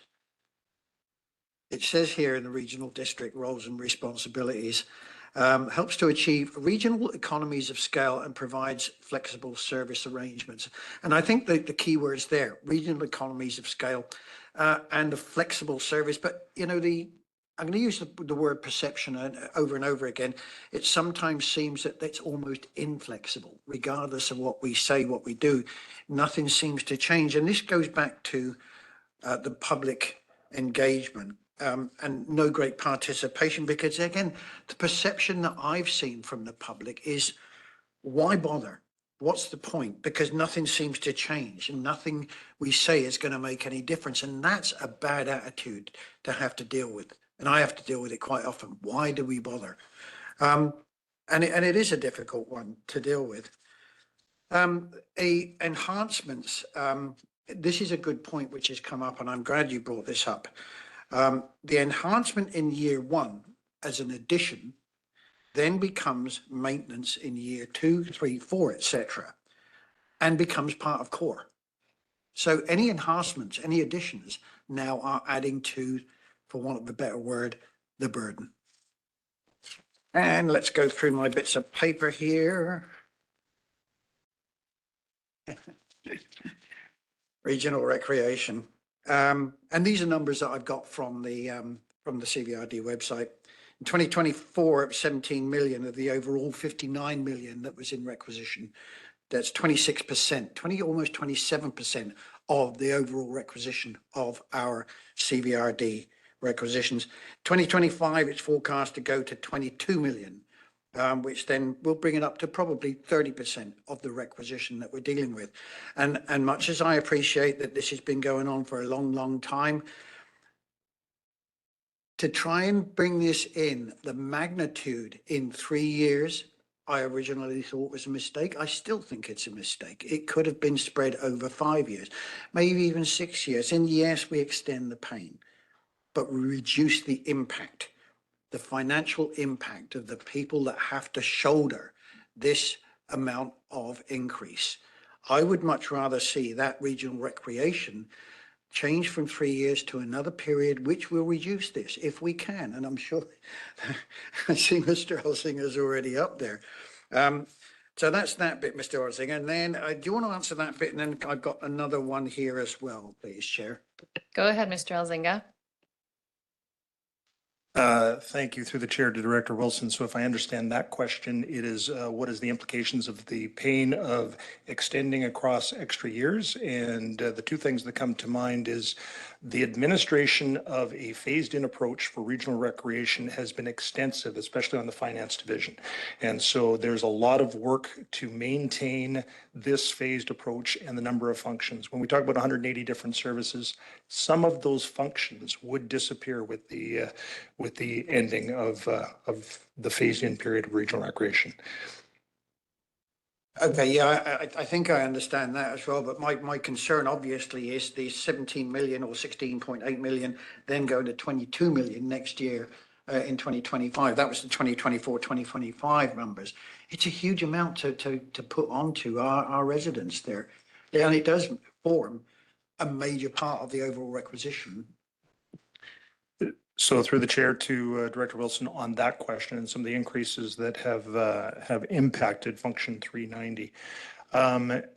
It says here in the regional district roles and responsibilities, helps to achieve regional economies of scale and provides flexible service arrangements. And I think the key words there, regional economies of scale and a flexible service. But, you know, I'm going to use the word perception over and over again. It sometimes seems that it's almost inflexible, regardless of what we say, what we do. Nothing seems to change. And this goes back to the public engagement. And no great participation, because again, the perception that I've seen from the public is, why bother? What's the point? Because nothing seems to change and nothing we say is going to make any difference. And that's a bad attitude to have to deal with. And I have to deal with it quite often. Why do we bother? And it is a difficult one to deal with. Enhancements. This is a good point which has come up, and I'm glad you brought this up. The enhancement in year 1 as an addition then becomes maintenance in year 2, 3, 4, etc., and becomes part of core. So any enhancements, any additions now are adding to, for want of a better word, the burden. And let's go through my bits of paper here. Regional recreation. And these are numbers that I've got from the CVRD website. In 2024, 17 million of the overall 59 million that was in requisition. That's 26%, almost 27% of the overall requisition of our CVRD requisitions. 2025, it's forecast to go to 22 million, which then will bring it up to probably 30% of the requisition that we're dealing with. And much as I appreciate that this has been going on for a long, long time, to try and bring this in, the magnitude in 3 years, I originally thought was a mistake. I still think it's a mistake. It could have been spread over 5 years, maybe even 6 years. And yes, we extend the pain, but we reduce the impact the financial impact of the people that have to shoulder this amount of increase. I would much rather see that regional recreation change from 3 years to another period, which will reduce this if we can. And I'm sure, I see Mr. Elsinger's already up there. So that's that bit, Mr. Elsinger. And then do you want to answer that bit? And then I've got another one here as well, please, Chair. Go ahead, Mr. Elzinga. Thank you through the chair to Director Wilson. So if I understand that question, it is what is the implications of the pain of extending across extra years? And the two things that come to mind is the administration of a phased-in approach for regional recreation has been extensive, especially on the finance division. And so there's a lot of work to maintain this phased approach and the number of functions. When we talk about 180 different services, some of those functions would disappear with the ending of the phased-in period of regional recreation. Okay, yeah, I think I understand that as well, but my concern obviously is the 17 million or 16.8 million, then go to 22 million next year in 2025. That was the 2024, 2025 numbers. It's a huge amount to put onto our residents there. Yeah, and it does form a major part of the overall requisition. So through the chair to Director Wilson on that question and some of the increases that have impacted function 390.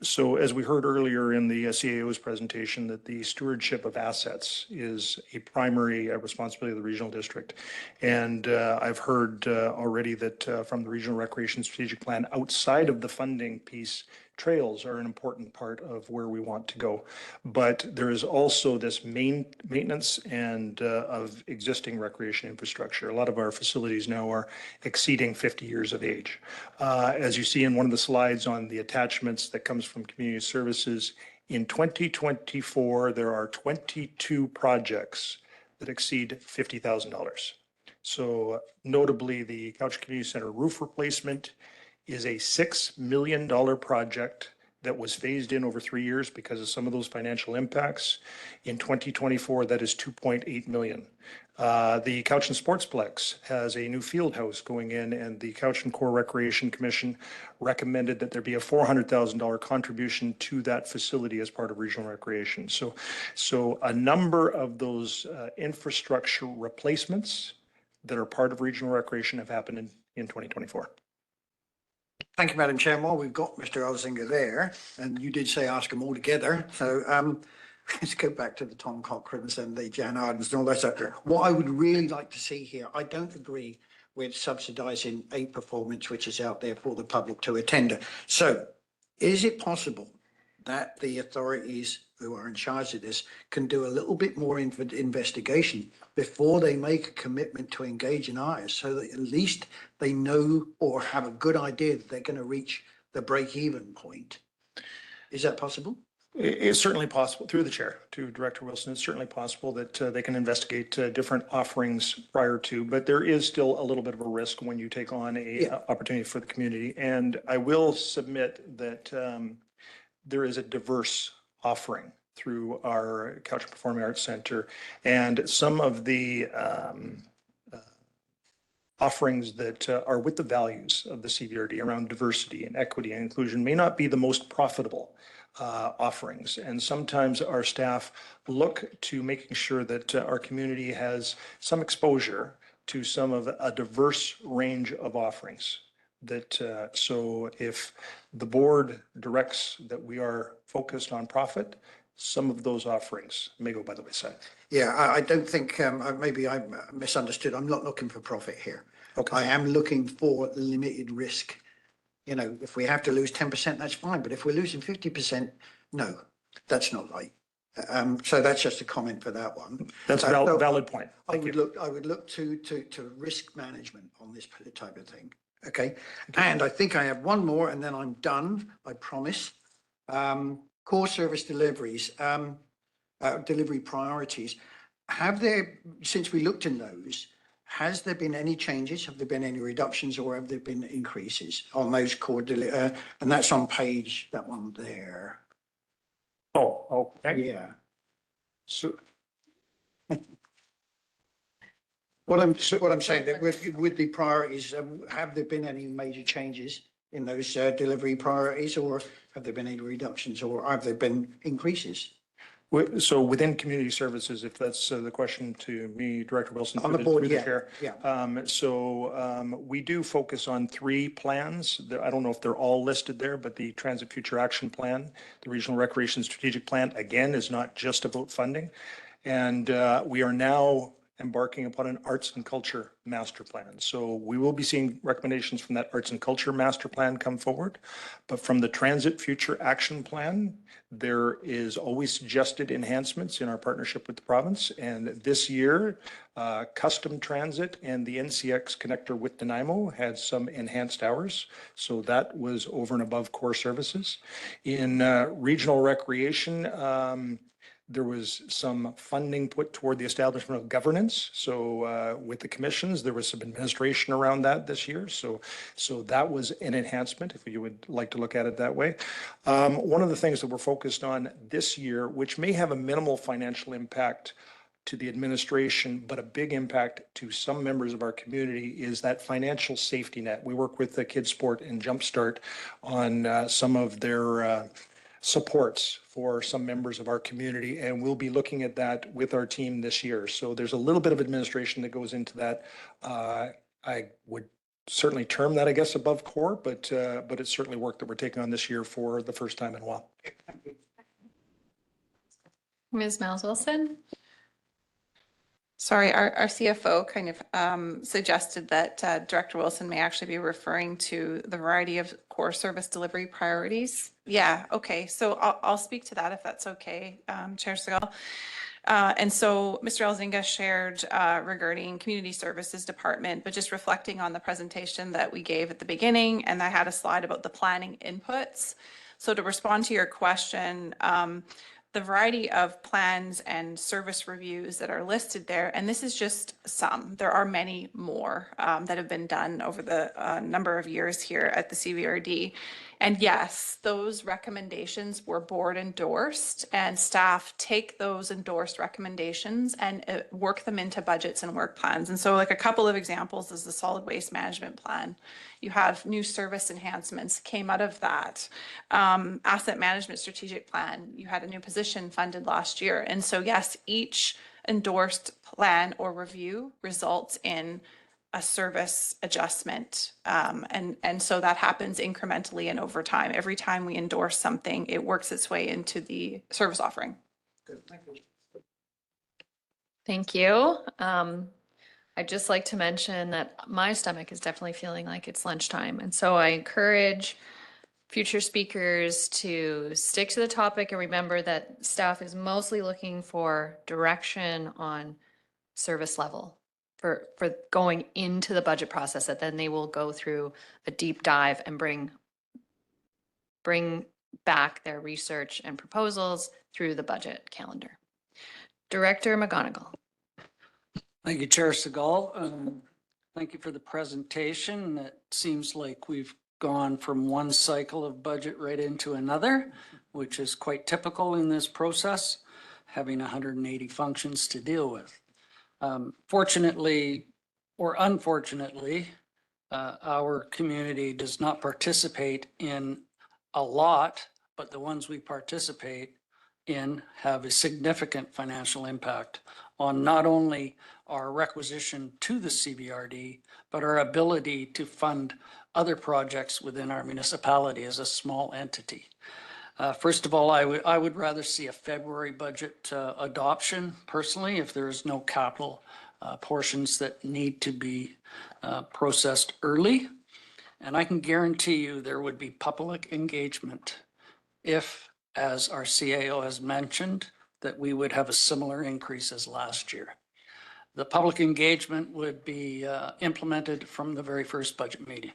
So as we heard earlier in the CAO's presentation, that the stewardship of assets is a primary responsibility of the regional district. And I've heard already that from the regional recreation strategic plan, outside of the funding piece, trails are an important part of where we want to go. But there is also this maintenance and of existing recreation infrastructure. A lot of our facilities now are exceeding 50 years of age. As you see in one of the slides on the attachments that comes from community services, in 2024, there are 22 projects that exceed $50,000. So notably, the Couch Community Center roof replacement is a $6 million project that was phased in over 3 years because of some of those financial impacts. In 2024, that is 2.8 million. The Couch and Sportsplex has a new field house going in, and the Couch and Core Recreation Commission recommended that there be a $400,000 contribution to that facility as part of regional recreation. So a number of those infrastructure replacements that are part of regional recreation have happened in 2024. Thank you, Madam Chair. While we've got Mr. Elsinger there, and you did say ask them all together, so let's go back to the Tom Cochrane's and the Jan Ardens and all that stuff. What I would really like to see here, I don't agree with subsidising a performance which is out there for the public to attend. So is it possible that the authorities who are in charge of this can do a little bit more investigation before they make a commitment to engage an artist, so that at least they know or have a good idea that they're going to reach the break-even point? Is that possible? It's certainly possible, through the chair to Director Wilson, it's certainly possible that they can investigate different offerings prior to, but there is still a little bit of a risk when you take on a opportunity for the community. And I will submit that there is a diverse offering through our Couch Performing Arts Center, and some of the offerings that are with the values of the CVRD around diversity and equity and inclusion may not be the most profitable offerings. And sometimes our staff look to making sure that our community has some exposure to some of a diverse range of offerings. That so if the board directs that we are focused on profit, some of those offerings may go by the wayside. Yeah, I don't think, maybe I misunderstood. I'm not looking for profit here. Okay. I am looking for limited risk. You know, if we have to lose 10%, that's fine. But if we're losing 50%, no, that's not right. So that's just a comment for that one. That's a valid point. I would look to risk management on this type of thing. Okay. And I think I have one more and then I'm done, I promise. Core service deliveries, delivery priorities. Have there, since we looked in those, has there been any changes? Have there been any reductions, or have there been increases on those core and that's on page, that one there. Oh, okay. Yeah. So What I'm saying that with the priorities, have there been any major changes in those delivery priorities, or have there been any reductions, or have there been increases? So within community services, if that's the question to me, Director Wilson. On the through board, the yeah, chair. yeah. We do focus on 3 plans. I don't know if they're all listed there, but the Transit Future Action Plan, the Regional Recreation Strategic Plan, again, is not just about funding. And we are now embarking upon an arts and culture master plan. So we will be seeing recommendations from that arts and culture master plan come forward. But from the Transit Future Action Plan, there is always suggested enhancements in our partnership with the province. And this year, Custom Transit and the NCX connector with Nanaimo had some enhanced hours. So that was over and above core services. In regional recreation, there was some funding put toward the establishment of governance. So with the commissions, there was some administration around that this year. So that was an enhancement, if you would like to look at it that way. One of the things that we're focused on this year, which may have a minimal financial impact to the administration, but a big impact to some members of our community, is that financial safety net. We work with the Kids Sport and Jumpstart on some of their supports for some members of our community, and we'll be looking at that with our team this year. So there's a little bit of administration that goes into that. I would certainly term that, I guess, above core, but it's certainly work that we're taking on this year for the first time in a while. Ms. Miles Wilson? Sorry, our CFO kind of suggested that Director Wilson may actually be referring to the variety of core service delivery priorities. Yeah, okay, so I'll speak to that if that's okay, Chair Segal. And so Mr. Elzinga shared regarding Community Services Department, but just reflecting on the presentation that we gave at the beginning, and I had a slide about the planning inputs. So to respond to your question, the variety of plans and service reviews that are listed there, and this is just some. There are many more that have been done over the number of years here at the CVRD. And yes, those recommendations were board endorsed, and staff take those endorsed recommendations and work them into budgets and work plans. And so like a couple of examples is the solid waste management plan. You have new service enhancements came out of that. Asset management strategic plan, you had a new position funded last year. And so yes, each endorsed plan or review results in a service adjustment. And so that happens incrementally and over time. Every time we endorse something, it works its way into the service offering. Good, thank you. Thank you. I'd just like to mention that my stomach is definitely feeling like it's lunchtime. And so I encourage future speakers to stick to the topic and remember that staff is mostly looking for direction on service level for going into the budget process, that then they will go through a deep dive and bring back their research and proposals through the budget calendar. Director McGonigal. Thank you, Chair Segal. Thank you for the presentation. It seems like we've gone from one cycle of budget right into another, which is quite typical in this process, having 180 functions to deal with. Fortunately or unfortunately, our community does not participate in a lot, but the ones we participate in have a significant financial impact on not only our requisition to the CVRD, but our ability to fund other projects within our municipality as a small entity. First of all, I would rather see a February budget adoption personally, if there is no capital portions that need to be processed early. And I can guarantee you there would be public engagement if, as our CAO has mentioned, that we would have a similar increase as last year. The public engagement would be implemented from the very first budget meeting.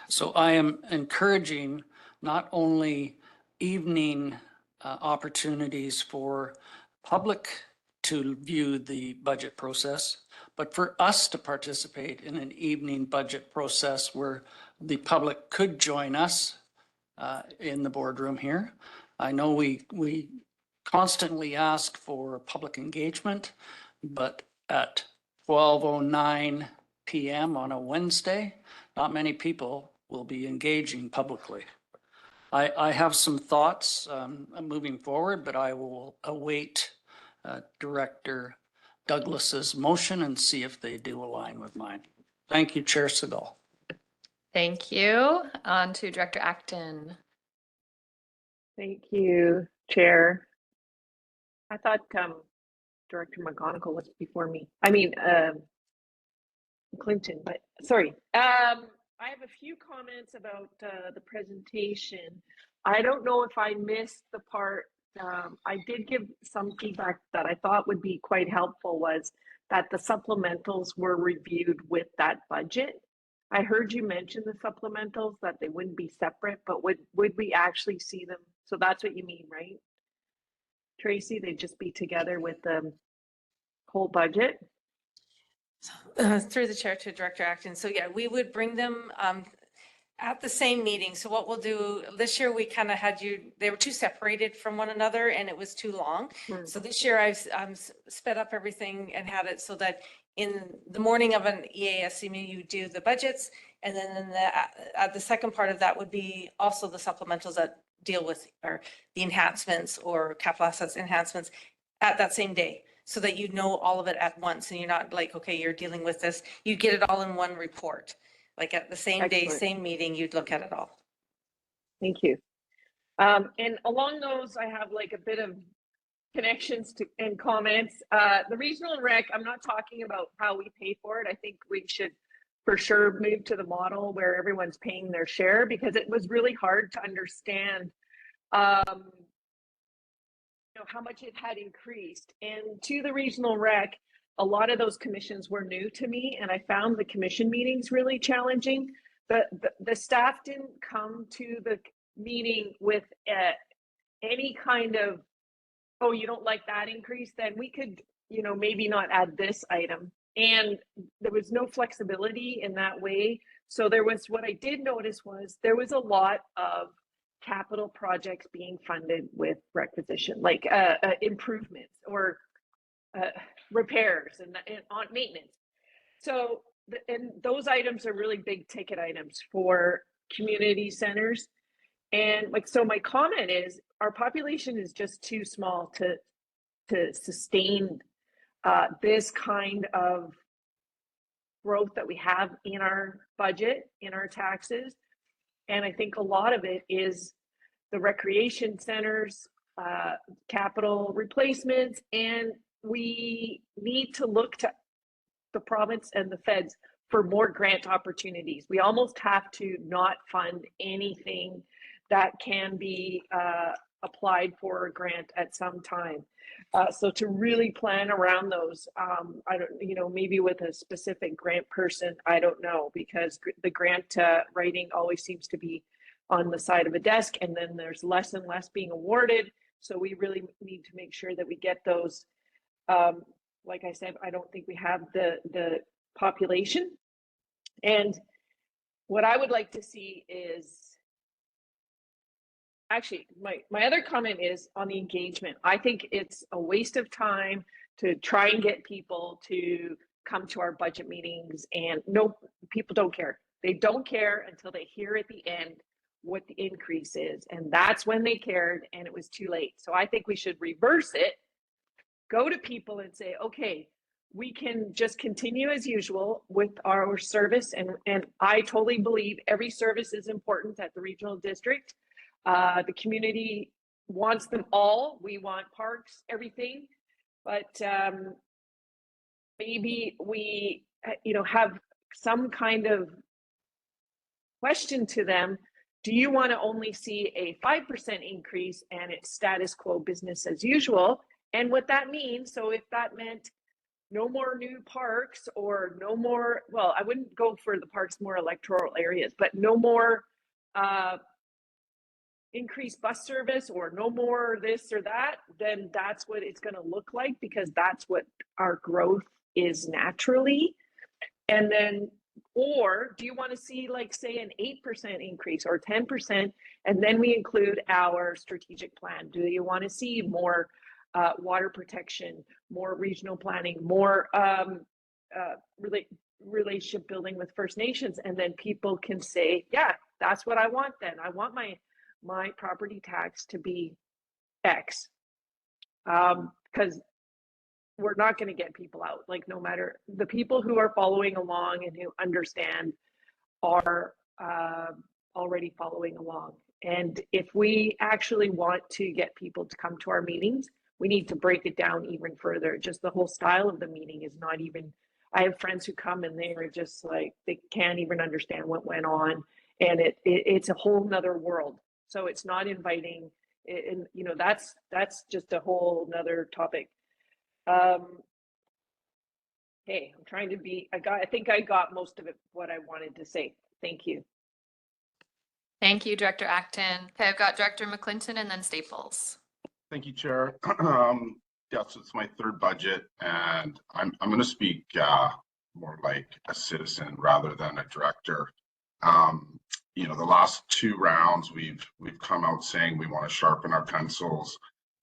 So I am encouraging not only evening opportunities for public to view the budget process, but for us to participate in an evening budget process where the public could join us in the boardroom here. I know we constantly ask for public engagement, but at 12:09 PM on a Wednesday, not many people will be engaging publicly. I have some thoughts moving forward, but I will await Director Douglas's motion and see if they do align with mine. Thank you, Chair Segal. Thank you. On to Director Acton. Thank you, Chair. I thought Director McGonigal was before me. I mean, Clinton, but sorry. I have a few comments about the presentation. I don't know if I missed the part. I did give some feedback that I thought would be quite helpful, was that the supplementals were reviewed with that budget. I heard you mention the supplementals, that they wouldn't be separate, but would we actually see them? So that's what you mean, right? Tracy, they'd just be together with the whole budget? Through the chair to Director Acton. So yeah, we would bring them at the same meeting. So what we'll do this year, we kind of had they were too separated from one another and it was too long. So this year I've sped up everything and had it so that in the morning of an EASC meeting, you do the budgets. And then the second part of that would be also the supplementals that deal with or the enhancements or capital assets enhancements at that same day, so that you know all of it at once and you're not like, okay, you're dealing with this. You get it all in one report. Like at the same day, Excellent. same meeting, you'd look at it all. Thank you. And along those, I have like a bit of connections to and comments. The regional rec, I'm not talking about how we pay for it. I think we should for sure move to the model where everyone's paying their share, because it was really hard to understand how much it had increased. And to the regional rec, a lot of those commissions were new to me, and I found the commission meetings really challenging. The staff didn't come to the meeting with any kind of, oh, you don't like that increase, then we could, maybe not add this item. And there was no flexibility in that way. So what I did notice was there was a lot of capital projects being funded with requisition, like improvements or repairs and on maintenance. So, and those items are really big ticket items for community centers. And so my comment is our population is just too small to sustain this kind of growth that we have in our budget, in our taxes. And I think a lot of it is the recreation centers, capital replacements, and we need to look to the province and the feds for more grant opportunities. We almost have to not fund anything that can be applied for a grant at some time. So to really plan around those, I don't, maybe with a specific grant person, I don't know, because the grant writing always seems to be on the side of a desk, and then there's less and less being awarded. So we really need to make sure that we get those. Like I said, I don't think we have the population. And what I would like to see is, actually, my other comment is on the engagement. I think it's a waste of time to try and get people to come to our budget meetings, and no, people don't care. They don't care until they hear at the end what the increase is, and that's when they cared, and it was too late. So I think we should reverse it, go to people and say, okay, we can just continue as usual with our service, and I totally believe every service is important at the regional district. The community wants them all. We want parks, everything, but maybe we, have some kind of question to them. Do you want to only see a 5% increase and it's status quo, business as usual? And what that means, so if that meant no more new parks or no more, well, I wouldn't go for the parks more electoral areas, but no more increased bus service or no more this or that, then that's what it's going to look like, because that's what our growth is naturally. And then, or do you want to see, like, say, an 8% increase or 10%, and then we include our strategic plan? Do you want to see more water protection, more regional planning, more relationship building with First Nations, and then people can say, yeah, that's what I want. Then I want my property tax to be X, because we're not going to get people out. Like, no matter, the people who are following along and who understand are already following along. And if we actually want to get people to come to our meetings, we need to break it down even further. Just the whole style of the meeting is not even, I have friends who come and they are just like, they can't even understand what went on. And it's a whole nother world. So it's not inviting, and you know, that's just a whole nother topic. Hey, I'm trying to be, I think I got most of it, what I wanted to say. Thank you. Thank you, Director Acton. Okay, I've got Director McClinton and then Staples. Thank you, Chair. Yeah, so it's my third budget, and I'm going to speak more like a citizen rather than a director. You know, the last two rounds, we've come out saying we want to sharpen our pencils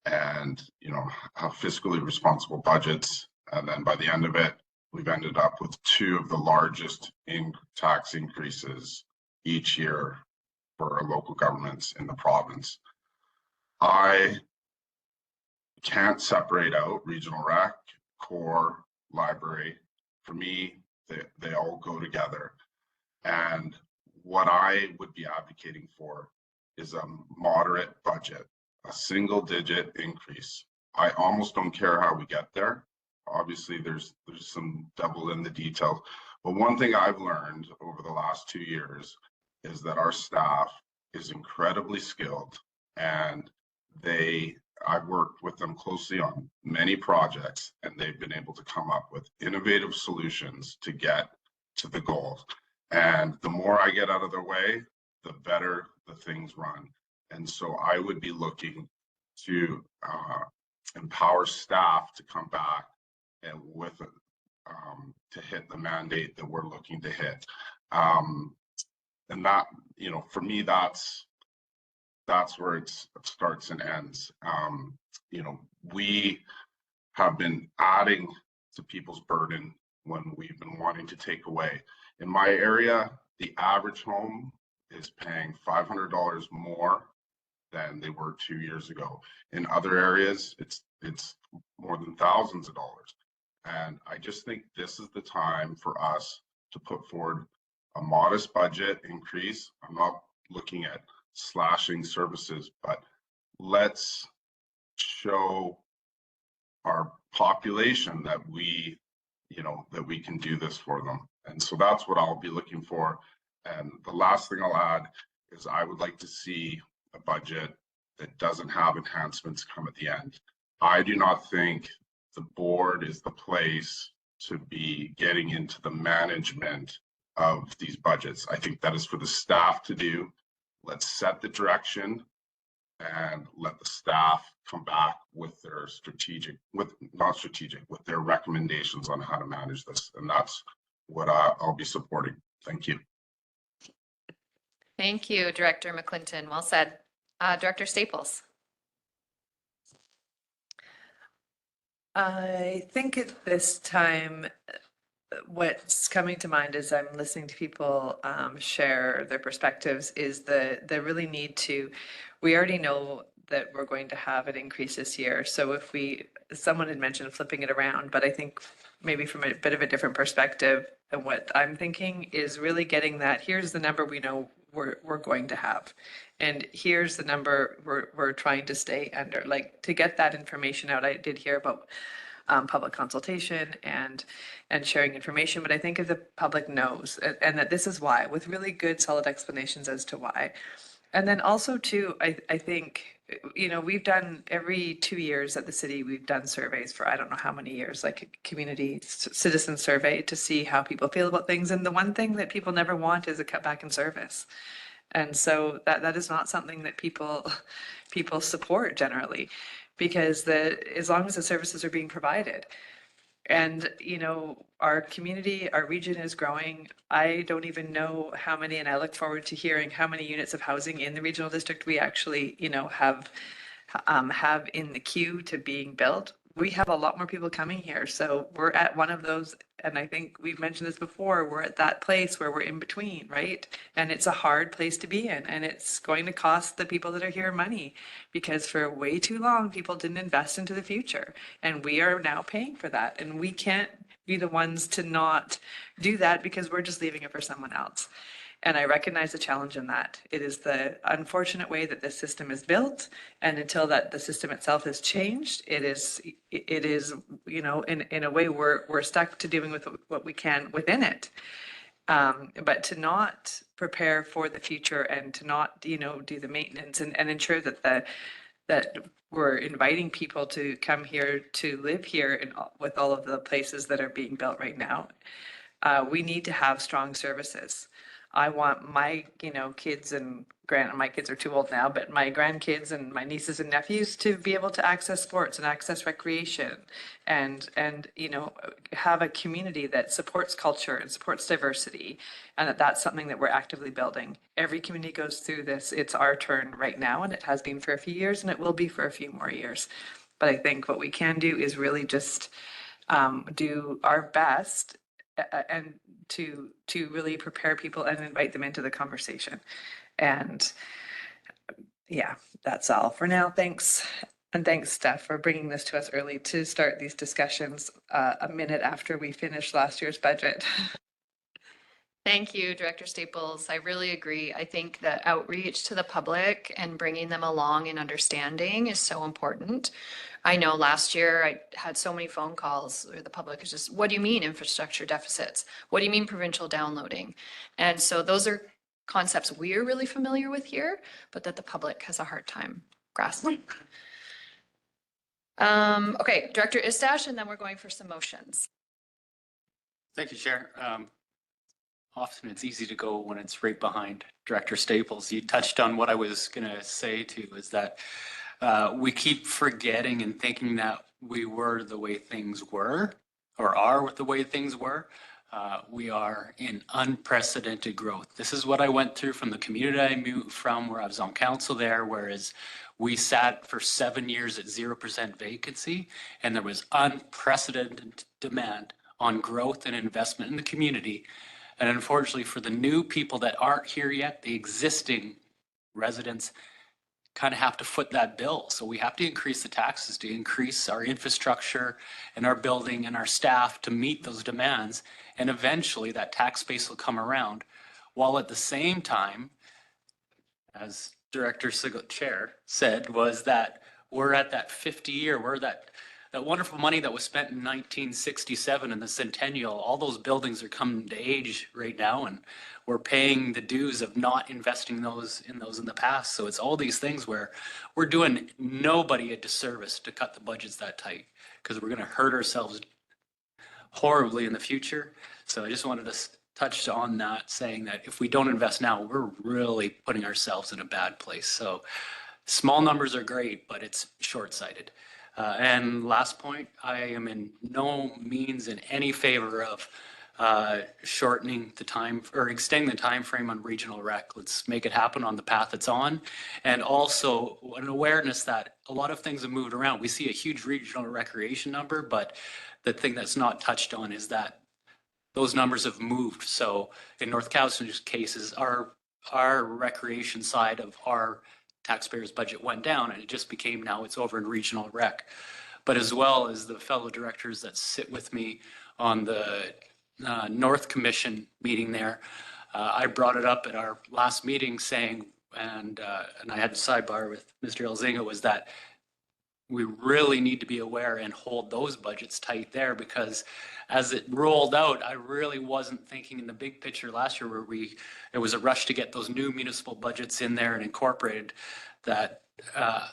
and, you know, have fiscally responsible budgets. And then by the end of it, we've ended up with two of the largest tax increases each year for local governments in the province. I can't separate out regional rec, core, library. For me, they all go together. And what I would be advocating for is a moderate budget, a single digit increase. I almost don't care how we get there. Obviously, there's some devil in the details. But one thing I've learned over the last 2 years is that our staff is incredibly skilled, and I've worked with them closely on many projects, and they've been able to come up with innovative solutions to get to the goals. And the more I get out of their way, the better the things run. And so I would be looking to empower staff to come back and with to hit the mandate that we're looking to hit. And that, you know, for me, that's where it starts and ends. You know, we have been adding to people's burden when we've been wanting to take away. In my area, the average home is paying $500 more than they were 2 years ago. In other areas, it's more than thousands of dollars. And I just think this is the time for us to put forward a modest budget increase. I'm not looking at slashing services, but let's show our population that we can do this for them. And so that's what I'll be looking for. And the last thing I'll add is I would like to see a budget that doesn't have enhancements come at the end. I do not think the board is the place to be getting into the management of these budgets. I think that is for the staff to do. Let's set the direction and let the staff come back with their with their recommendations on how to manage this. And that's what I'll be supporting. Thank you. Thank you, Director McClinton. Well said. Director Staples. I think at this time, what's coming to mind as I'm listening to people share their perspectives is the really need to, we already know that we're going to have an increase this year. So if someone had mentioned flipping it around, but I think maybe from a bit of a different perspective, and what I'm thinking is really getting that, here's the number we know we're going to have. And here's the number we're trying to stay under, like to get that information out. I did hear about public consultation and sharing information, but I think if the public knows and that this is why, with really good solid explanations as to why. And then also too, I think, you know, we've done every 2 years at the city, we've done surveys for I don't know how many years, like a community citizen survey to see how people feel about things. And the one thing that people never want is a cutback in service. And so that is not something that people support generally, because as long as the services are being provided. And, you know, our community, our region is growing. I don't even know how many, and I look forward to hearing how many units of housing in the regional district we actually, you know, have in the queue to being built. We have a lot more people coming here. So we're at one of those And I think we've mentioned this before, we're at that place where we're in between, right? And it's a hard place to be in, and it's going to cost the people that are here money, because for way too long, people didn't invest into the future. And we are now paying for that, and we can't be the ones to not do that because we're just leaving it for someone else. And I recognize the challenge in that. It is the unfortunate way that this system is built. And until that the system itself is changed, it is, you know, in a way we're stuck to dealing with what we can within it. But to not prepare for the future and to not, you know, do the maintenance and ensure that that we're inviting people to come here to live here and with all of the places that are being built right now. We need to have strong services. I want my, you know, kids and my kids are too old now, but my grandkids and my nieces and nephews to be able to access sports and access recreation and, you know, have a community that supports culture and supports diversity. And that's something that we're actively building. Every community goes through this. It's our turn right now, and it has been for a few years, and it will be for a few more years. But I think what we can do is really just do our best and to really prepare people and invite them into the conversation. And yeah, that's all for now. Thanks. And thanks, Steph, for bringing this to us early to start these discussions a minute after we finished last year's budget. Thank you, Director Staples. I really agree. I think that outreach to the public and bringing them along in understanding is so important. I know last year I had so many phone calls where the public is just, what do you mean infrastructure deficits? What do you mean provincial downloading? And so those are concepts we're really familiar with here, but that the public has a hard time grasping. Okay, Director Istash, and then we're going for some motions. Thank you, Chair. Often it's easy to go when it's right behind Director Staples. You touched on what I was going to say too, is that we keep forgetting and thinking that we were the way things were or are with the way things were. We are in unprecedented growth. This is what I went through from the community I moved from, where I was on council there, whereas we sat for 7 years at 0% vacancy, and there was unprecedented demand on growth and investment in the community. And unfortunately, for the new people that aren't here yet, the existing residents kind of have to foot that bill. So we have to increase the taxes to increase our infrastructure and our building and our staff to meet those demands. And eventually that tax base will come around, while at the same time, as Director Chair said, was that we're at that 50-year, we're that wonderful money that was spent in 1967 in the centennial. All those buildings are coming to age right now, and we're paying the dues of not investing in those in the past. So it's all these things where we're doing nobody a disservice to cut the budgets that tight, because we're going to hurt ourselves horribly in the future. So I just wanted to touch on that, saying that if we don't invest now, we're really putting ourselves in a bad place. So small numbers are great, but it's short-sighted. And last point, I am in no means in any favor of shortening the time or extending the time frame on regional rec. Let's make it happen on the path it's on. And also an awareness that a lot of things have moved around. We see a huge regional recreation number, but the thing that's not touched on is that those numbers have moved. So in North Cowson's cases, our recreation side of our taxpayers' budget went down, and it just became, now it's over in regional rec. But as well as the fellow directors that sit with me on the North Commission meeting there, I brought it up at our last meeting saying, and I had a sidebar with Mr. Elzinga, was that we really need to be aware and hold those budgets tight there, because as it rolled out, I really wasn't thinking in the big picture last year, where it was a rush to get those new municipal budgets in there and incorporated, that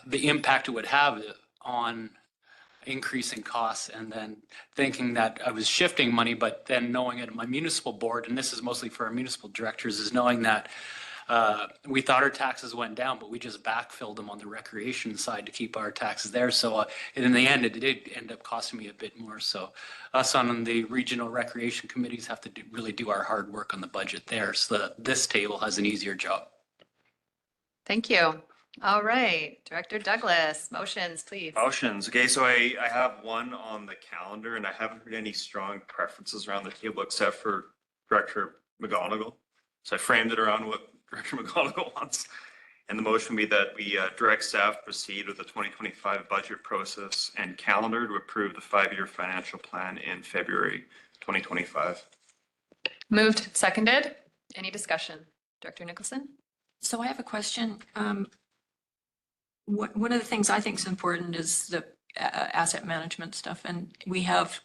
the impact it would have on increasing costs, and then thinking that I was shifting money, but then knowing it at my municipal board, and this is mostly for our municipal directors, is knowing that we thought our taxes went down, but we just backfilled them on the recreation side to keep our taxes there. So in the end, it did end up costing me a bit more. So us on the regional recreation committees have to really do our hard work on the budget there, so that this table has an easier job. Thank you. All right, Director Douglas, motions, please. Motions. Okay, so I have one on the calendar and I haven't heard any strong preferences around the table except for Director McGonigal. So I framed it around what Director McGonigal wants. And the motion would be that we direct staff proceed with the 2025 budget process and calendar to approve the 5-year financial plan in February 2025. Moved, seconded. Any discussion? Director Nicholson? So I have a question. One of the things I think is important is the asset management stuff. And we have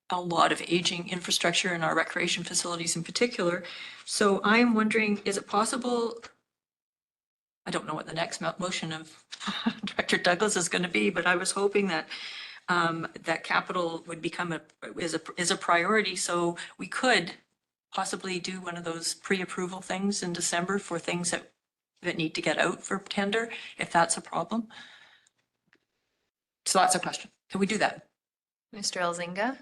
a lot of aging infrastructure in our recreation facilities in particular. So I'm wondering, is it possible? I don't know what the next motion of Director Douglas is going to be, but I was hoping that that capital would become is a priority. So we could possibly do one of those pre-approval things in December for things that need to get out for tender, if that's a problem. So that's a question. Can we do that? Mr. Elzinga?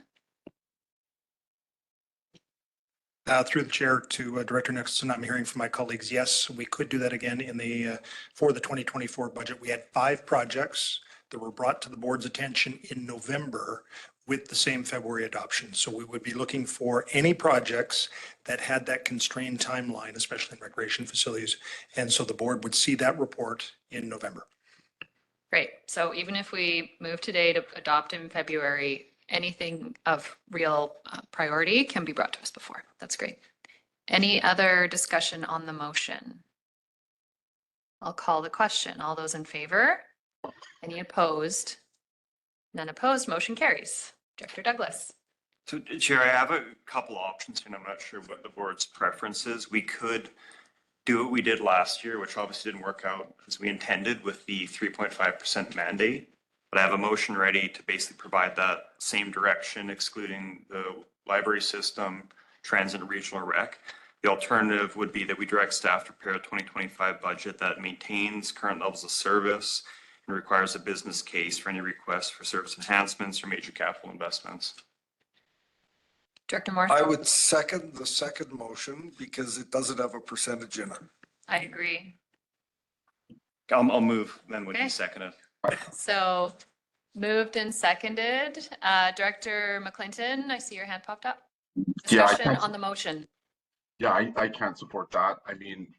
Through the chair to Director Nicholson, I'm hearing from my colleagues, yes, we could do that again in the for the 2024 budget. We had 5 projects that were brought to the board's attention in November with the same February adoption. So we would be looking for any projects that had that constrained timeline, especially in recreation facilities. And so the board would see that report in November. Great. So even if we move today to adopt in February, anything of real priority can be brought to us before. That's great. Any other discussion on the motion? I'll call the question. All those in favor? Any opposed? None opposed. Motion carries. Director Douglas. So Chair, I have a couple options and I'm not sure what the board's preference is. We could do what we did last year, which obviously didn't work out as we intended with the 3.5% mandate. But I have a motion ready to basically provide that same direction, excluding the library system, transit, and regional rec. The alternative would be that we direct staff to prepare a 2025 budget that maintains current levels of service and requires a business case for any requests for service enhancements or major capital investments. Director Morse. I would second the second motion because it doesn't have a percentage in it. I agree. I'll move then when Okay. you second it. So moved and seconded. Director McClinton, I see your hand popped up. Yeah, I Discussion can't- on the motion. Yeah, I can't support that. I mean,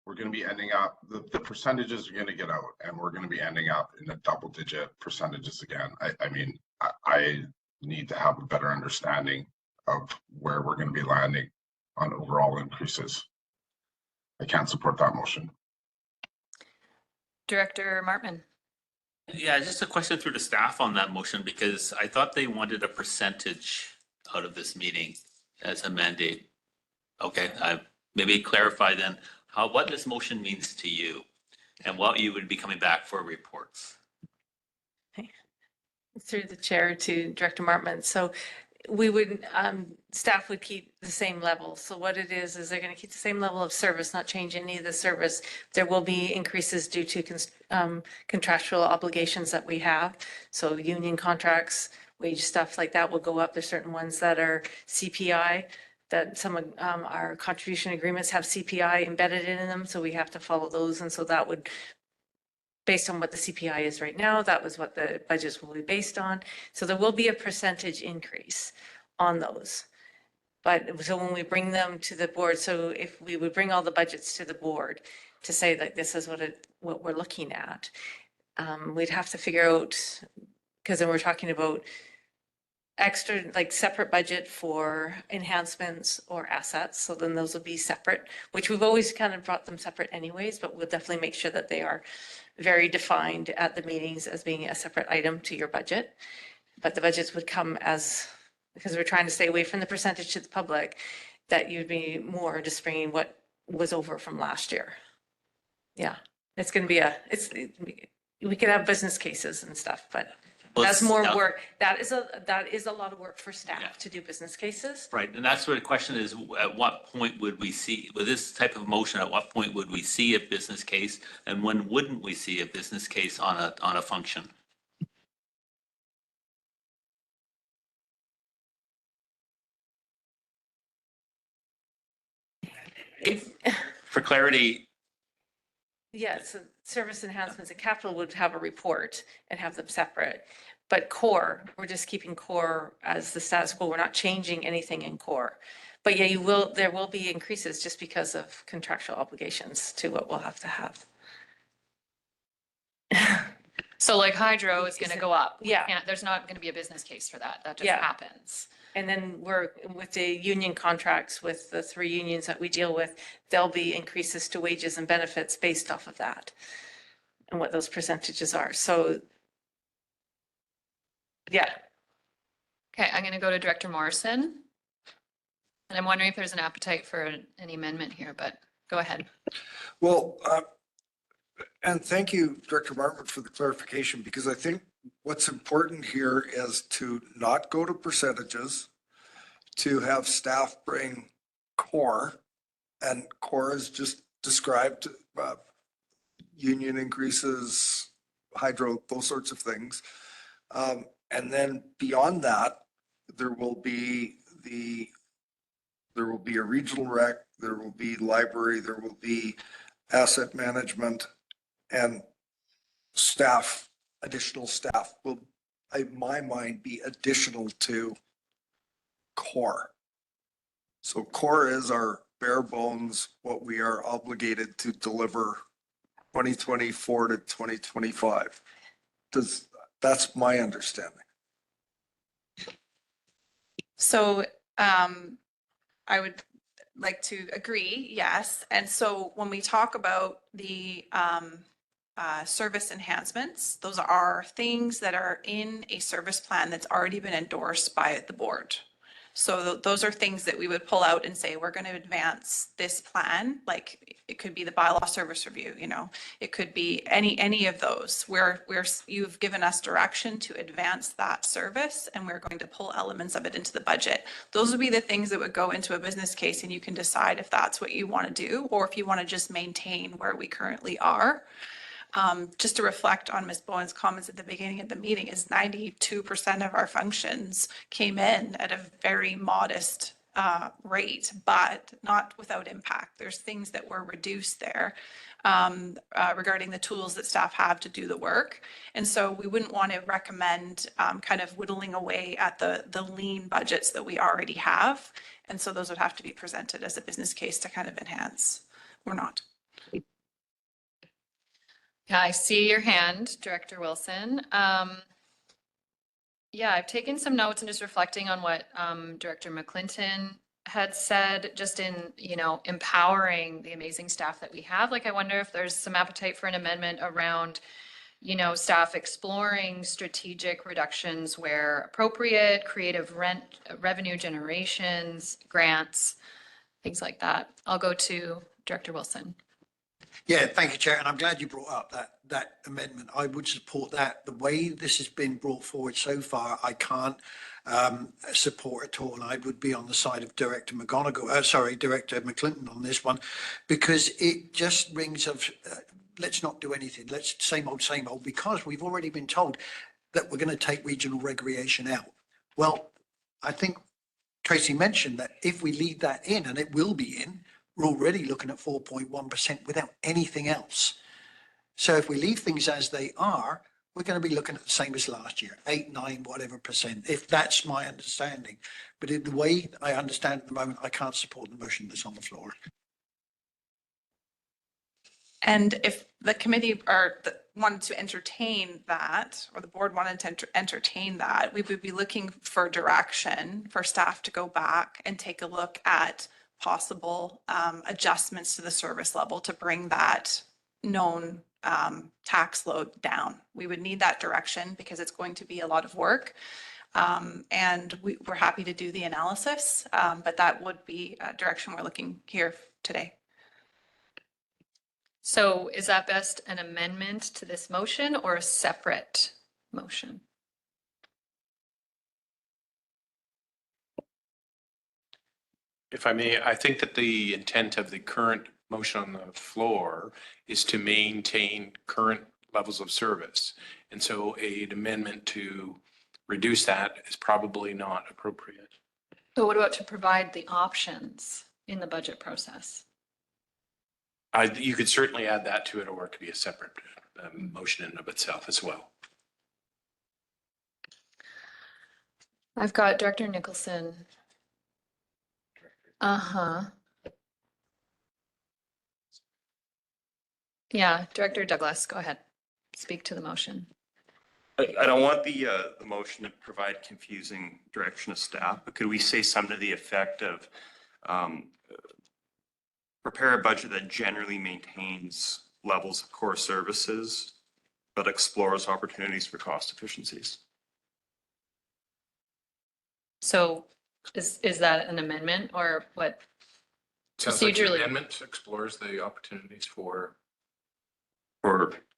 we're going to be ending up, the percentages are going to get out and we're going to be ending up in the double-digit percentages again. I mean, I need to have a better understanding of where we're going to be landing on overall increases. I can't support that motion. Director Martman. Yeah, just a question through the staff on that motion, because I thought they wanted a percentage out of this meeting as a mandate. Okay, maybe clarify then what this motion means to you and what you would be coming back for reports. Through the chair to Director Martman. So we would, staff would keep the same level. So what it is they're going to keep the same level of service, not change any of the service. There will be increases due to contractual obligations that we have. So union contracts, wage stuff like that will go up. There's certain ones that are CPI, that some of our contribution agreements have CPI embedded in them. So we have to follow those. And so that would, based on what the CPI is right now, that was what the budgets will be based on. So there will be a percentage increase on those. But so when we bring them to the board, so if we would bring all the budgets to the board to say that this is what we're looking at, we'd have to figure out, because then we're talking about extra, like separate budget for enhancements or assets. So then those will be separate, which we've always kind of brought them separate anyways, but we'll definitely make sure that they are very defined at the meetings as being a separate item to your budget. But the budgets would come as, because we're trying to stay away from the percentage to the public, that you'd be more just bringing what was over from last year. Yeah, it's going to be we could have business cases and stuff, but that's more work. That is a lot of work for staff to do business cases. Right, and that's where the question is, at what point would we see, with this type of motion, at what point would we see a business case? And when wouldn't we see a business case on a function? For clarity, Yes, service enhancements and capital would have a report and have them separate. But core, we're just keeping core as the status quo. We're not changing anything in core. But yeah, there will be increases just because of contractual obligations to what we'll have to have. So like hydro is Is going to it- go up. yeah. There's not going to be a business case for that. That just Yeah. happens. And then we're with the union contracts with the 3 unions that we deal with, there'll be increases to wages and benefits based off of that and what those percentages are. So yeah, Okay, I'm going to go to Director Morrison. And I'm wondering if there's an appetite for any amendment here, but go ahead. Well, and thank you, Director Martin, for the clarification, because I think what's important here is to not go to percentages, to have staff bring core, and core is just described, union increases, hydro, those sorts of things. And then beyond that, there will be a regional rec, there will be library, there will be asset management, and staff, additional staff will, in my mind, be additional to core. So core is our bare bones, what we are obligated to deliver 2024 to 2025. That's my understanding. So I would like to agree, yes. And so when we talk about the service enhancements, those are things that are in a service plan that's already been endorsed by the board. So those are things that we would pull out and say, we're going to advance this plan. Like it could be the bylaw service review, you know, it could be any of those where you've given us direction to advance that service and we're going to pull elements of it into the budget. Those would be the things that would go into a business case and you can decide if that's what you want to do or if you want to just maintain where we currently are. Just to reflect on Ms. Bowen's comments at the beginning of the meeting is 92% of our functions came in at a very modest rate, but not without impact. There's things that were reduced there regarding the tools that staff have to do the work. And so we wouldn't want to recommend kind of whittling away at the lean budgets that we already have. And so those would have to be presented as a business case to kind of enhance. We're not. Yeah, I see your hand, Director Wilson. Yeah, I've taken some notes and just reflecting on what Director McClinton had said, just in, you know, empowering the amazing staff that we have. Like, I wonder if there's some appetite for an amendment around, you know, staff exploring strategic reductions where appropriate, creative revenue generations, grants, things like that. I'll go to Director Wilson. Yeah, thank you, Chair. And I'm glad you brought up that amendment. I would support that. The way this has been brought forward so far, I can't support at all. And I would be on the side of Director Director McClinton on this one, because it just rings of, let's not do anything. Let's same old, because we've already been told that we're going to take regional recreation out. Well, I think Tracy mentioned that if we leave that in, and it will be in, we're already looking at 4.1% without anything else. So if we leave things as they are, we're going to be looking at the same as last year, 8, 9, whatever percent, if that's my understanding. But in the way I understand at the moment, I can't support the motion that's on the floor. And if the committee wanted to entertain that, or the board wanted to entertain that, we would be looking for direction for staff to go back and take a look at possible adjustments to the service level to bring that known tax load down. We would need that direction because it's going to be a lot of work. And we're happy to do the analysis, but that would be a direction we're looking here today. So is that best an amendment to this motion or a separate motion? If I may, I think that the intent of the current motion on the floor is to maintain current levels of service. And so an amendment to reduce that is probably not appropriate. So what about to provide the options in the budget process? You could certainly add that to it, or it could be a separate motion in and of itself as well. I've got Director Nicholson. Uh-huh. Yeah, Director Douglas, go ahead. Speak to the motion. I don't want the motion to provide confusing direction of staff, but could we say something to the effect of prepare a budget that generally maintains levels of core services, but explores opportunities for cost efficiencies? So is that an amendment or what? Sounds like the Procedurally. amendment explores the opportunities for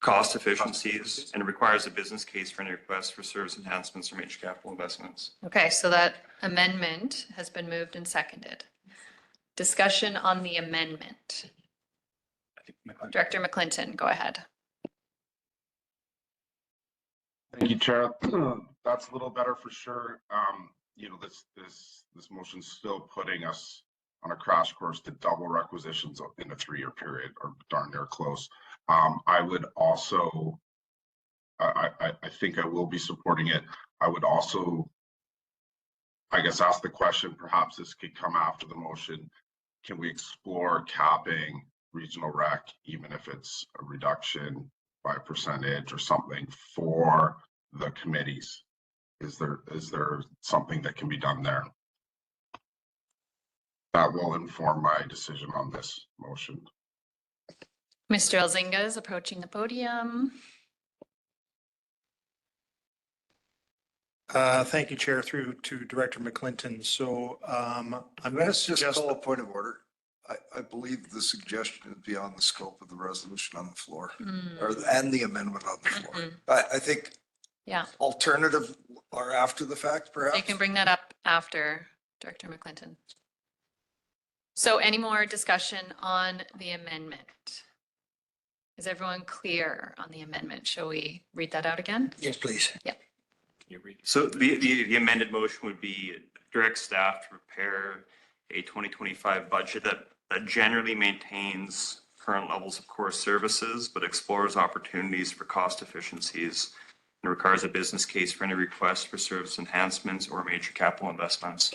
Cost efficiencies and requires a business case for any request for service enhancements or major capital investments. Okay, so that amendment has been moved and seconded. Discussion on the amendment. Director McClinton, go ahead. Thank you, Chair. That's a little better for sure. You know, this motion's still putting us on a crash course to double requisitions in a 3-year period, or darn near close. I would also, I think I will be supporting it. I would also, I guess, ask the question, perhaps this could come after the motion. Can we explore capping regional rec, even if it's a reduction by a percentage or something for the committees? Is there something that can be done there? That will inform my decision on this motion. Mr. Elzinga is approaching the podium. Thank you, Chair, through to Director McClinton. So I'm going to Let's just suggest call a point of order. I believe the suggestion is beyond the scope of the resolution on the floor, and the amendment on the floor. I think Yeah, alternative or after the fact, perhaps. you can bring that up after Director McClinton. So any more discussion on the amendment? Is everyone clear on the amendment? Shall we read that out again? Yes, please. Yeah. So the amended motion would be direct staff to prepare a 2025 budget that generally maintains current levels of core services, but explores opportunities for cost efficiencies and requires a business case for any request for service enhancements or major capital investments.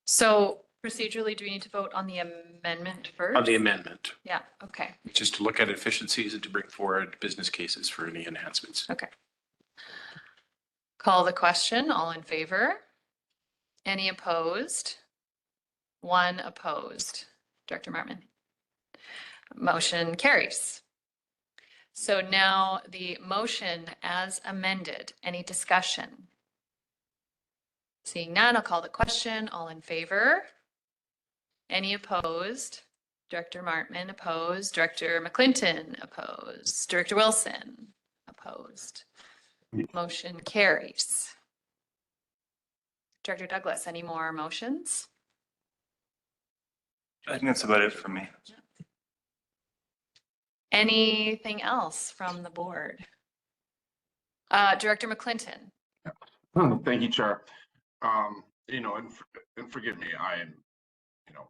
So procedurally, do we need to vote on the amendment first? on the amendment, Yeah, okay, which is to look at efficiencies and to bring forward business cases for any enhancements. okay. Call the question, all in favor? Any opposed? One opposed. Director Martman. Motion carries. So now the motion as amended, any discussion? Seeing none, I'll call the question, all in favor? Any opposed? Director Martman opposed, Director McClinton opposed, Director Wilson opposed. Motion carries. Director Douglas, any more motions? I think that's about it for me. Anything else from the board? Director McClinton. Thank you, Chair. You know, and forgive me, I am, you know,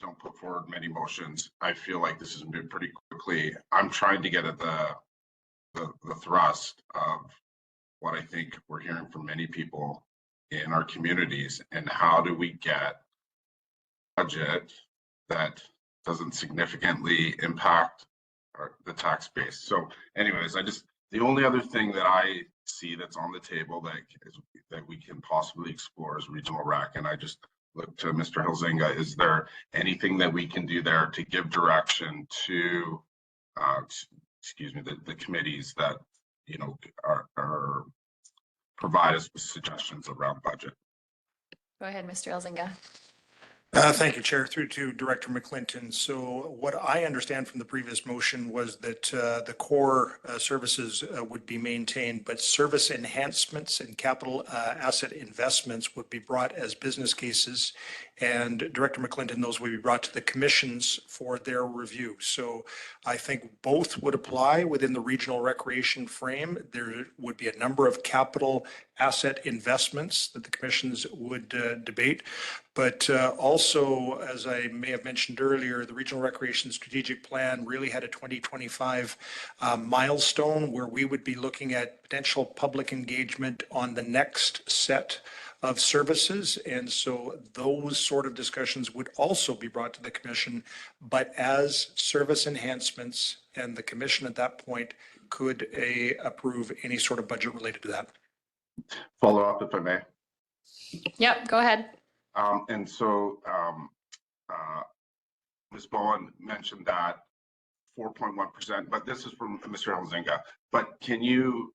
don't put forward many motions. I feel like this has been pretty quickly. I'm trying to get at the thrust of what I think we're hearing from many people in our communities, and how do we get a budget that doesn't significantly impact the tax base. So anyways, the only other thing that I see that's on the table that we can possibly explore is regional rec. And I just look to Mr. Elzinga. Is there anything that we can do there to give direction to, excuse me, the committees that, you know, are provide us with suggestions around budget? Go ahead, Mr. Elzinga. Thank you, Chair. Through to Director McClinton. So what I understand from the previous motion was that the core services would be maintained, but service enhancements and capital asset investments would be brought as business cases And Director McClinton, those will be brought to the commissions for their review. So I think both would apply within the regional recreation frame. There would be a number of capital asset investments that the commissions would debate. But also, as I may have mentioned earlier, the Regional Recreation Strategic Plan really had a 2025 milestone where we would be looking at potential public engagement on the next set of services. And so those sort of discussions would also be brought to the commission, but as service enhancements, and the commission at that point could approve any sort of budget related to that. Follow up if I may. Yep, go ahead. And so Ms. Bowen mentioned that 4.1%, but this is from Mr. Elzinga. But can you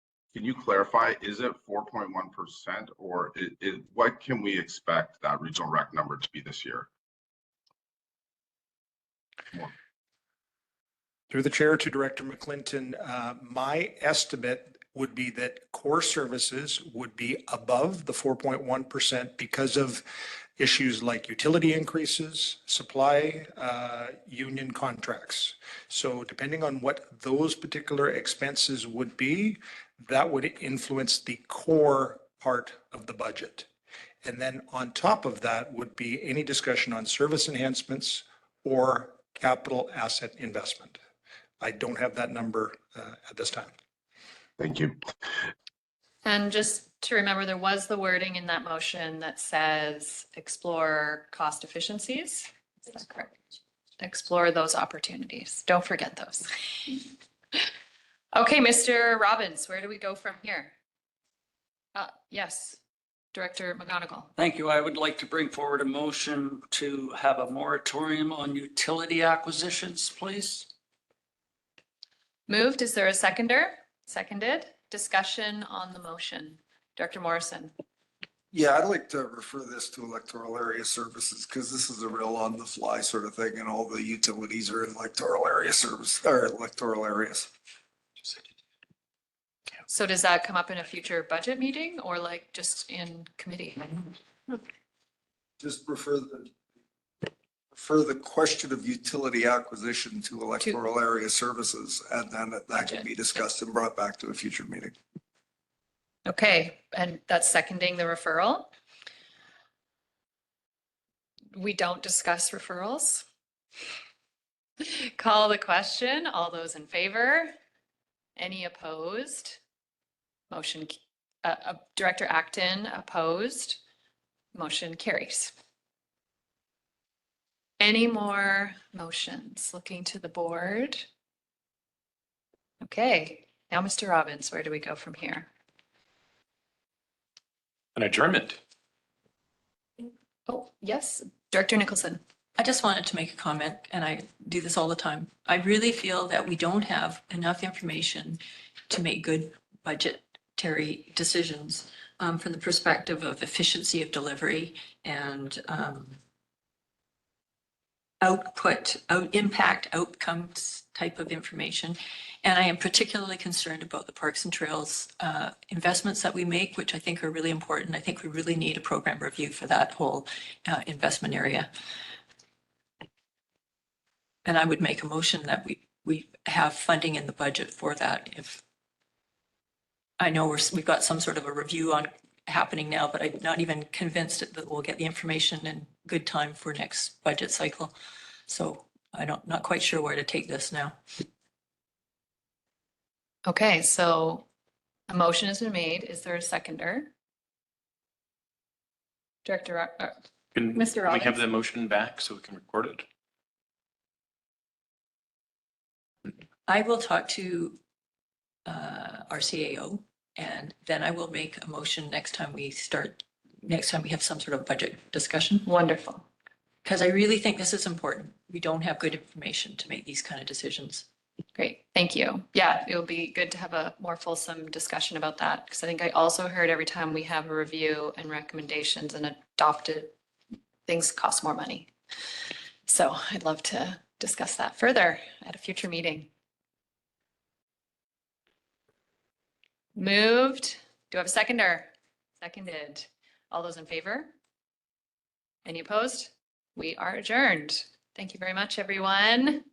clarify, is it 4.1% or what can we expect that regional rec number to be this year? Through the chair to Director McClinton, my estimate would be that core services would be above the 4.1% because of issues like utility increases, supply, union contracts. So depending on what those particular expenses would be, that would influence the core part of the budget. And then on top of that would be any discussion on service enhancements or capital asset investment. I don't have that number at this time. Thank you. And just to remember, there was the wording in that motion that says explore cost efficiencies. Is that correct? Explore those opportunities. Don't forget those. Okay, Mr. Robbins, where do we go from here? Yes, Director McGonigal. Thank you. I would like to bring forward a motion to have a moratorium on utility acquisitions, please. Moved. Is there a seconder? Seconded. Discussion on the motion. Director Morrison. Yeah, I'd like to refer this to electoral area services because this is a real on the fly sort of thing and all the utilities are in electoral area service or electoral areas. So does that come up in a future budget meeting or like just in committee? Just refer the question of utility acquisition to electoral area services, and then that can be discussed and brought back to a future meeting. Okay, and that's seconding the referral. We don't discuss referrals. Call the question. All those in favor? Any opposed? Motion, Director Acton opposed. Motion carries. Any more motions? Looking to the board. Okay, now Mr. Robbins, where do we go from here? An adjournment. Oh, yes, Director Nicholson. I just wanted to make a comment, and I do this all the time. I really feel that we don't have enough information to make good budgetary decisions from the perspective of efficiency of delivery and impact outcomes type of information. And I am particularly concerned about the Parks and Trails investments that we make, which I think are really important. I think we really need a program review for that whole investment area. And I would make a motion that we have funding in the budget for that. If I know we've got some sort of a review on happening now, but I'm not even convinced that we'll get the information in good time for next budget cycle. So not quite sure where to take this now. Okay, so a motion has been made. Is there a seconder? Director, Can Mr. we Robbins? have the motion back so we can record it? I will talk to our CAO, and then I will make a motion next time we have some sort of budget discussion. Wonderful. Because I really think this is important. We don't have good information to make these kind of decisions. Great, thank you. Yeah, it will be good to have a more fulsome discussion about that, because I think I also heard every time we have a review and recommendations and adopted, things cost more money. So I'd love to discuss that further at a future meeting. Moved. Do I have a seconder? Seconded. All those in favor? Any opposed? We are adjourned. Thank you very much, everyone.